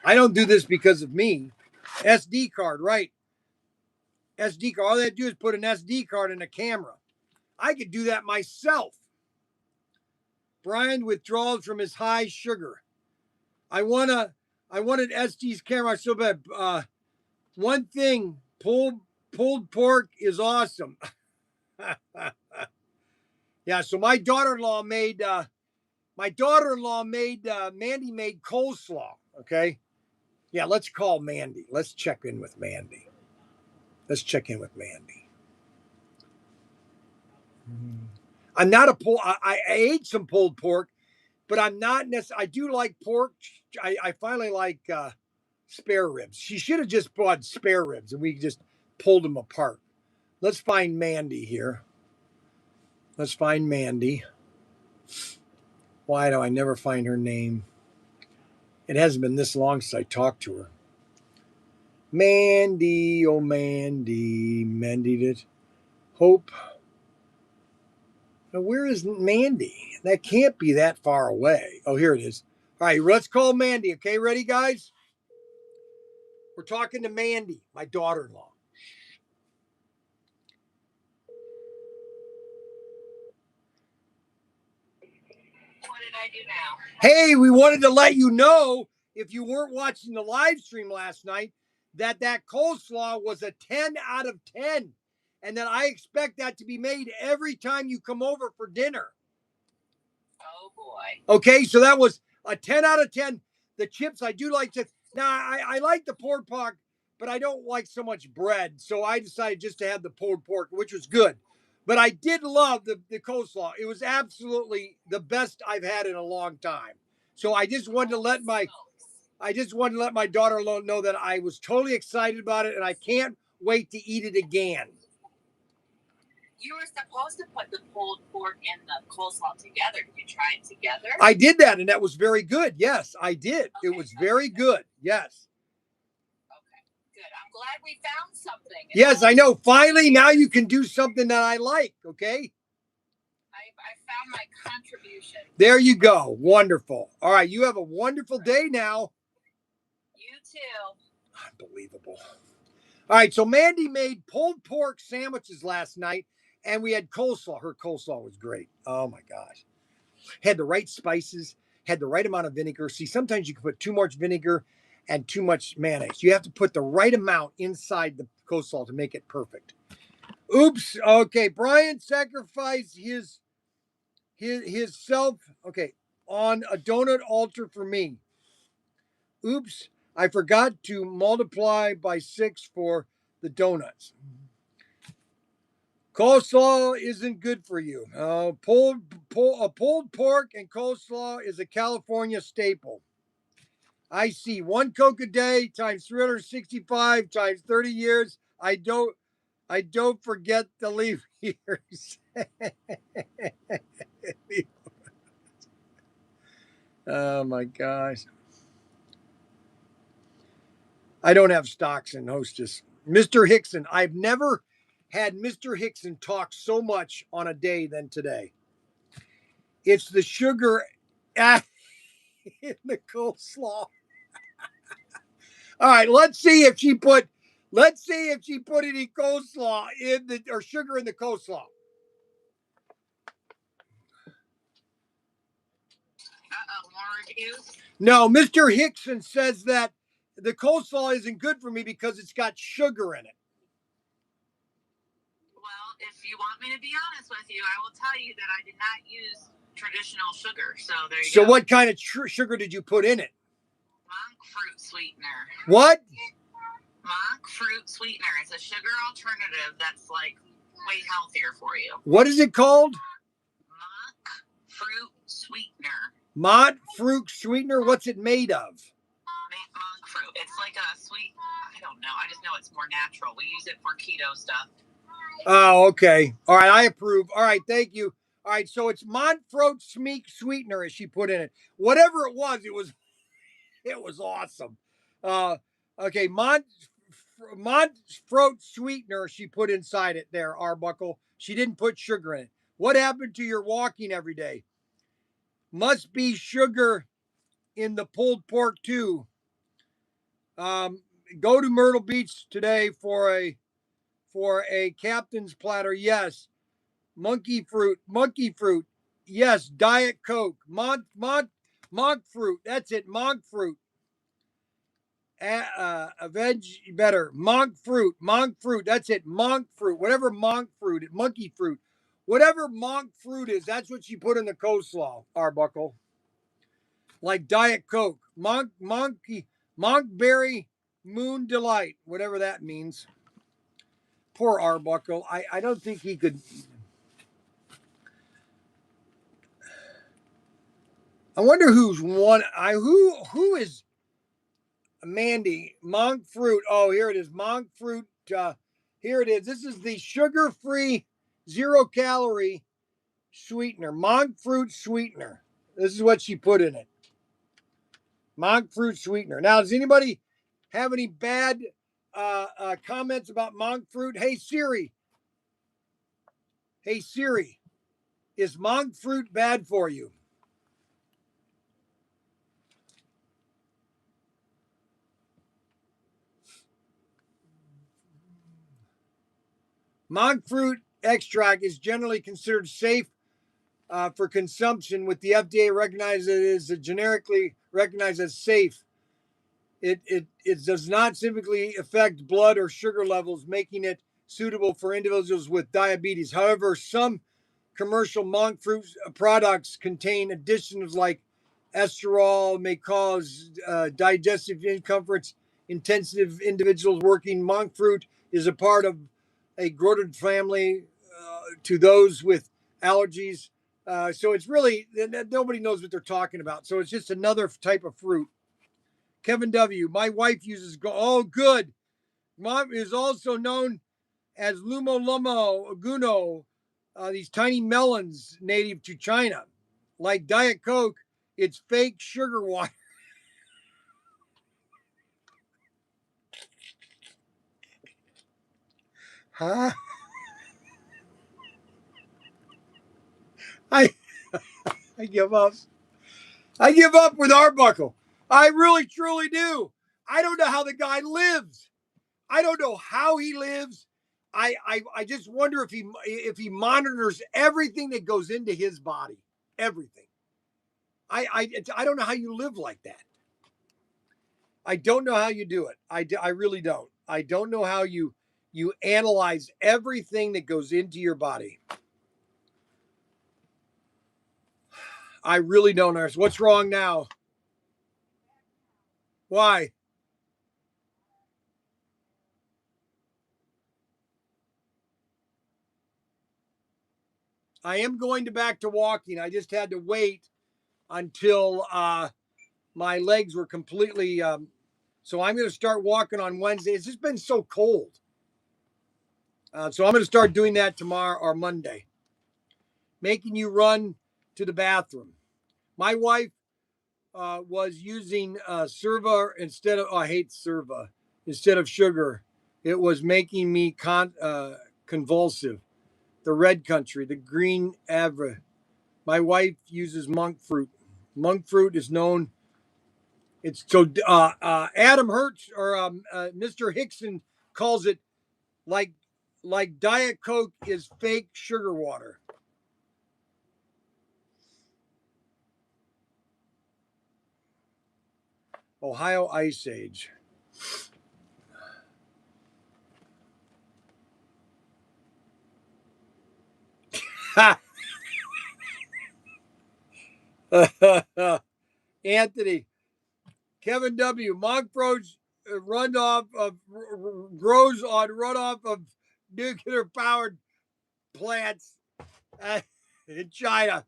I don't do this because of me. SD card, right? SD card. All they do is put an SD card in a camera. I could do that myself. Bryan withdraws from his high sugar. I wanted SD's camera so bad. One thing, pulled pork is awesome. Yeah, so my daughter-in-law made Mandy made coleslaw. Okay. Yeah, let's call Mandy. Let's check in with Mandy. I'm not a I ate some pulled pork, but I'm not necessarily. I do like pork. I finally like spare ribs. She should have just bought spare ribs and we just pulled them apart. Let's find Mandy here. Let's find Mandy. Why do I never find her name? It hasn't been this long since I talked to her. Mandy, oh Mandy, Mandy did. Hope. Now, where is Mandy? That can't be that far away. Oh, here it is. All right, let's call Mandy. Okay, ready, guys? We're talking to Mandy, my daughter-in-law. What did I do now? Hey, we wanted to let you know, if you weren't watching the live stream last night, that coleslaw was a 10 out of 10. And that I expect that to be made every time you come over for dinner. Oh, boy. Okay, so that was a 10 out of 10. The chips, I do like to. Now, I like the pulled pork, but I don't like so much bread. So I decided just to have the pulled pork, which was good. But I did love the coleslaw. It was absolutely the best I've had in a long time. So I just wanted to let my daughter-in-law know that I was totally excited about it, and I can't wait to eat it again. You were supposed to put the pulled pork and the coleslaw together. Did you try it together? I did that, and that was very good. Yes, I did. Okay, it was very good. Yes. Okay, good. I'm glad we found something. Yes, I know. Finally, now you can do something that I like, okay? I found my contribution. There you go. Wonderful. All right, you have a wonderful day now. You too. Unbelievable. All right, so Mandy made pulled pork sandwiches last night, and we had coleslaw. Her coleslaw was great. Oh, my gosh. Had the right spices, had the right amount of vinegar. See, sometimes you can put too much vinegar and too much mayonnaise. You have to put the right amount inside the coleslaw to make it perfect. Oops. Okay, Bryan sacrificed his self, okay, on a donut altar for me. Oops, I forgot to multiply by 6 for the donuts. Coleslaw isn't good for you. Pulled pork and coleslaw is a California staple. I see 1 Coke a day times 365 times 30 years. I don't forget the leave years. Oh my gosh. I don't have stocks in Hostess. Mr. Hickson, I've never had Mr. Hickson talk so much on a day than today. It's the sugar in the coleslaw. All right, let's see if she put any coleslaw in the or sugar in the coleslaw. More reviews? No, Mr. Hickson says that the coleslaw isn't good for me because it's got sugar in it. Well, if you want me to be honest with you, I will tell you that I did not use traditional sugar. So there you go. So what kind of sugar did you put in it? Monk fruit sweetener. What? Monk fruit sweetener. It's a sugar alternative that's like way healthier for you. What is it called? Monk fruit sweetener. Monk fruit sweetener? What's it made of? Monk fruit. It's like a sweet, I don't know. I just know it's more natural. We use it for keto stuff. Oh, okay. All right, I approve. All right, thank you. All All right, so it's Montfruit sweetener as she put in it. Whatever it was awesome. Okay, Montfruit sweetener she put inside it there, Arbuckle. She didn't put sugar in it. What happened to your walking every day? Must be sugar in the pulled pork too. Go to Myrtle Beach today for a captain's platter. Yes. Monkey fruit. Yes. Diet Coke. Monk fruit. That's it. Monk fruit. Veg better. Monk fruit. That's it. Monk fruit. Whatever monk fruit. Monkey fruit. Whatever monk fruit is, that's what you put in the coleslaw, Arbuckle. Like Diet Coke. Monkberry Moon Delight. Whatever that means. Poor Arbuckle. I don't think he could. I wonder who's won. Who is Mandy? Monk fruit. Oh, here it is. Monk fruit. Here it is. This is the sugar-free, 0-calorie sweetener. Monk fruit sweetener. This is what she put in it. Monk fruit sweetener. Now, does anybody have any bad comments about monk fruit? Hey Siri. Is monk fruit bad for you? Monk fruit extract is generally considered safe for consumption, with the FDA recognized it as generically recognized as safe. It does not typically affect blood or sugar levels, making it suitable for individuals with diabetes. However, some commercial monk fruit products contain additions like esterol, may cause digestive discomforts. Intensive individuals working monk fruit is a part of a growth family to those with allergies. So it's really, nobody knows what they're talking about. So it's just another type of fruit. Kevin W. My wife uses, oh, good. Mom is also known as Lumo Lomo Guno, these tiny melons native to China. Like Diet Coke, it's fake sugar water. Huh? I give up. I give up with Arbuckle. I really, truly do. I don't know how the guy lives. I don't know how he lives. I just wonder if he monitors everything that goes into his body. Everything. I don't know how you live like that. I don't know how you do it. I really don't. I don't know how you analyze everything that goes into your body. I really don't understand. What's wrong now? Why? I am going back to walking. I just had to wait until my legs were completely. So I'm going to start walking on Wednesday. It's just been so cold. So I'm going to start doing that tomorrow or Monday. Making you run to the bathroom. My wife was using Serva instead of, I hate Serva, instead of sugar. It was making me convulsive. The red country, the green Avra. My wife uses monk fruit. Monk fruit is known. It's so Adam Hertz or Mr. Hickson calls it like Diet Coke is fake sugar water. Ohio Ice Age. Anthony, Kevin W. Montrose runoff of grows on runoff of nuclear powered plants in China.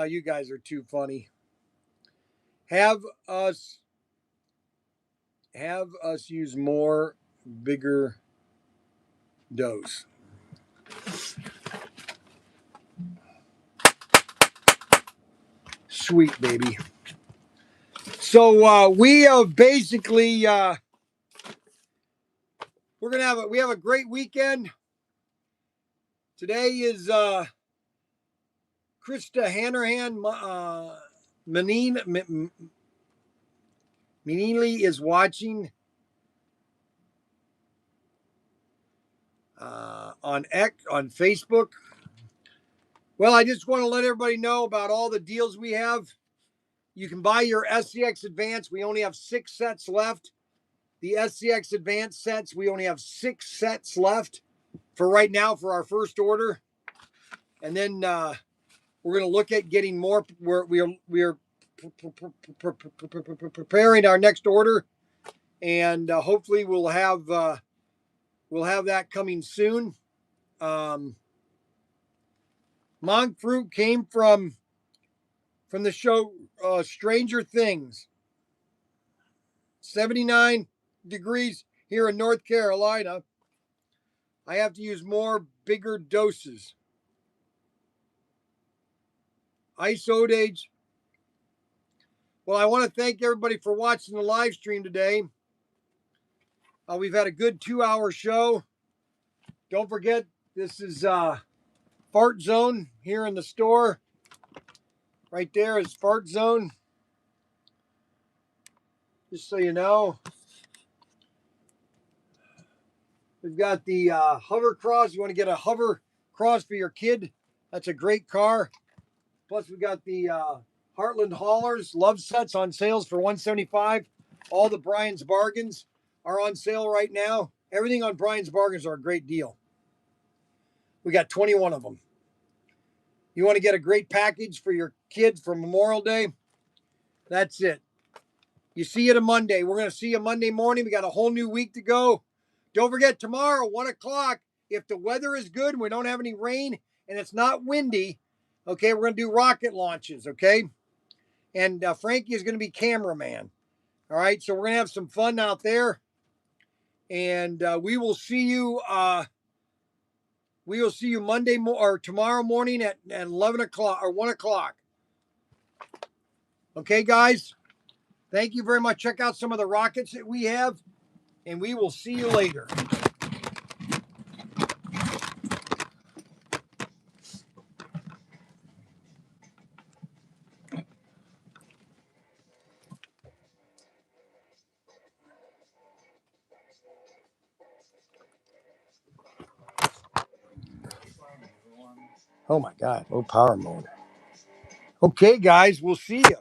You guys are too funny. Have us use more bigger dose. sweet, baby. So we have basically we have a great weekend. Today is Krista Hanrahan Menini is watching on Facebook. Well, I just want to let everybody know about all the deals we have. You can buy your SCX Advance. We only have 6 sets left. The SCX Advance sets, we only have 6 sets left for right now for our first order. And then we're going to look at getting more. We are preparing our next order, and hopefully we'll have that coming soon. Monk fruit came from the show Stranger Things. 79 degrees here in North Carolina. I have to use more bigger doses. Ice Odage. Well, I want to thank everybody for watching the live stream today. We've had a good 2-hour show. Don't forget, this is Fart Zone here in the store. Right there is Fart Zone. Just so you know. We've got the Hover Cross. You want to get a Hover Cross for your kid? That's a great car. Plus, we got the Heartland Haulers Love Sets on sales for $175. All the Bryan's Bargains are on sale right now. Everything on Bryan's Bargains are a great deal. We got 21 of them. You want to get a great package for your kids for Memorial Day? That's it. You see you on Monday. We're going to see you Monday morning. We got a whole new week to go. Don't forget, tomorrow, 1 o'clock, if the weather is good and we don't have any rain and it's not windy, okay, we're going to do rocket launches, okay? And Frankie is going to be cameraman. All right, so we're going to have some fun out there. And we will see you Monday or tomorrow morning at 11 o'clock or 1 o'clock. Okay, guys? Thank you very much. Check out some of the rockets that we have, and we will see you later. Oh, my God. Low power mode. Okay, guys. We'll see you.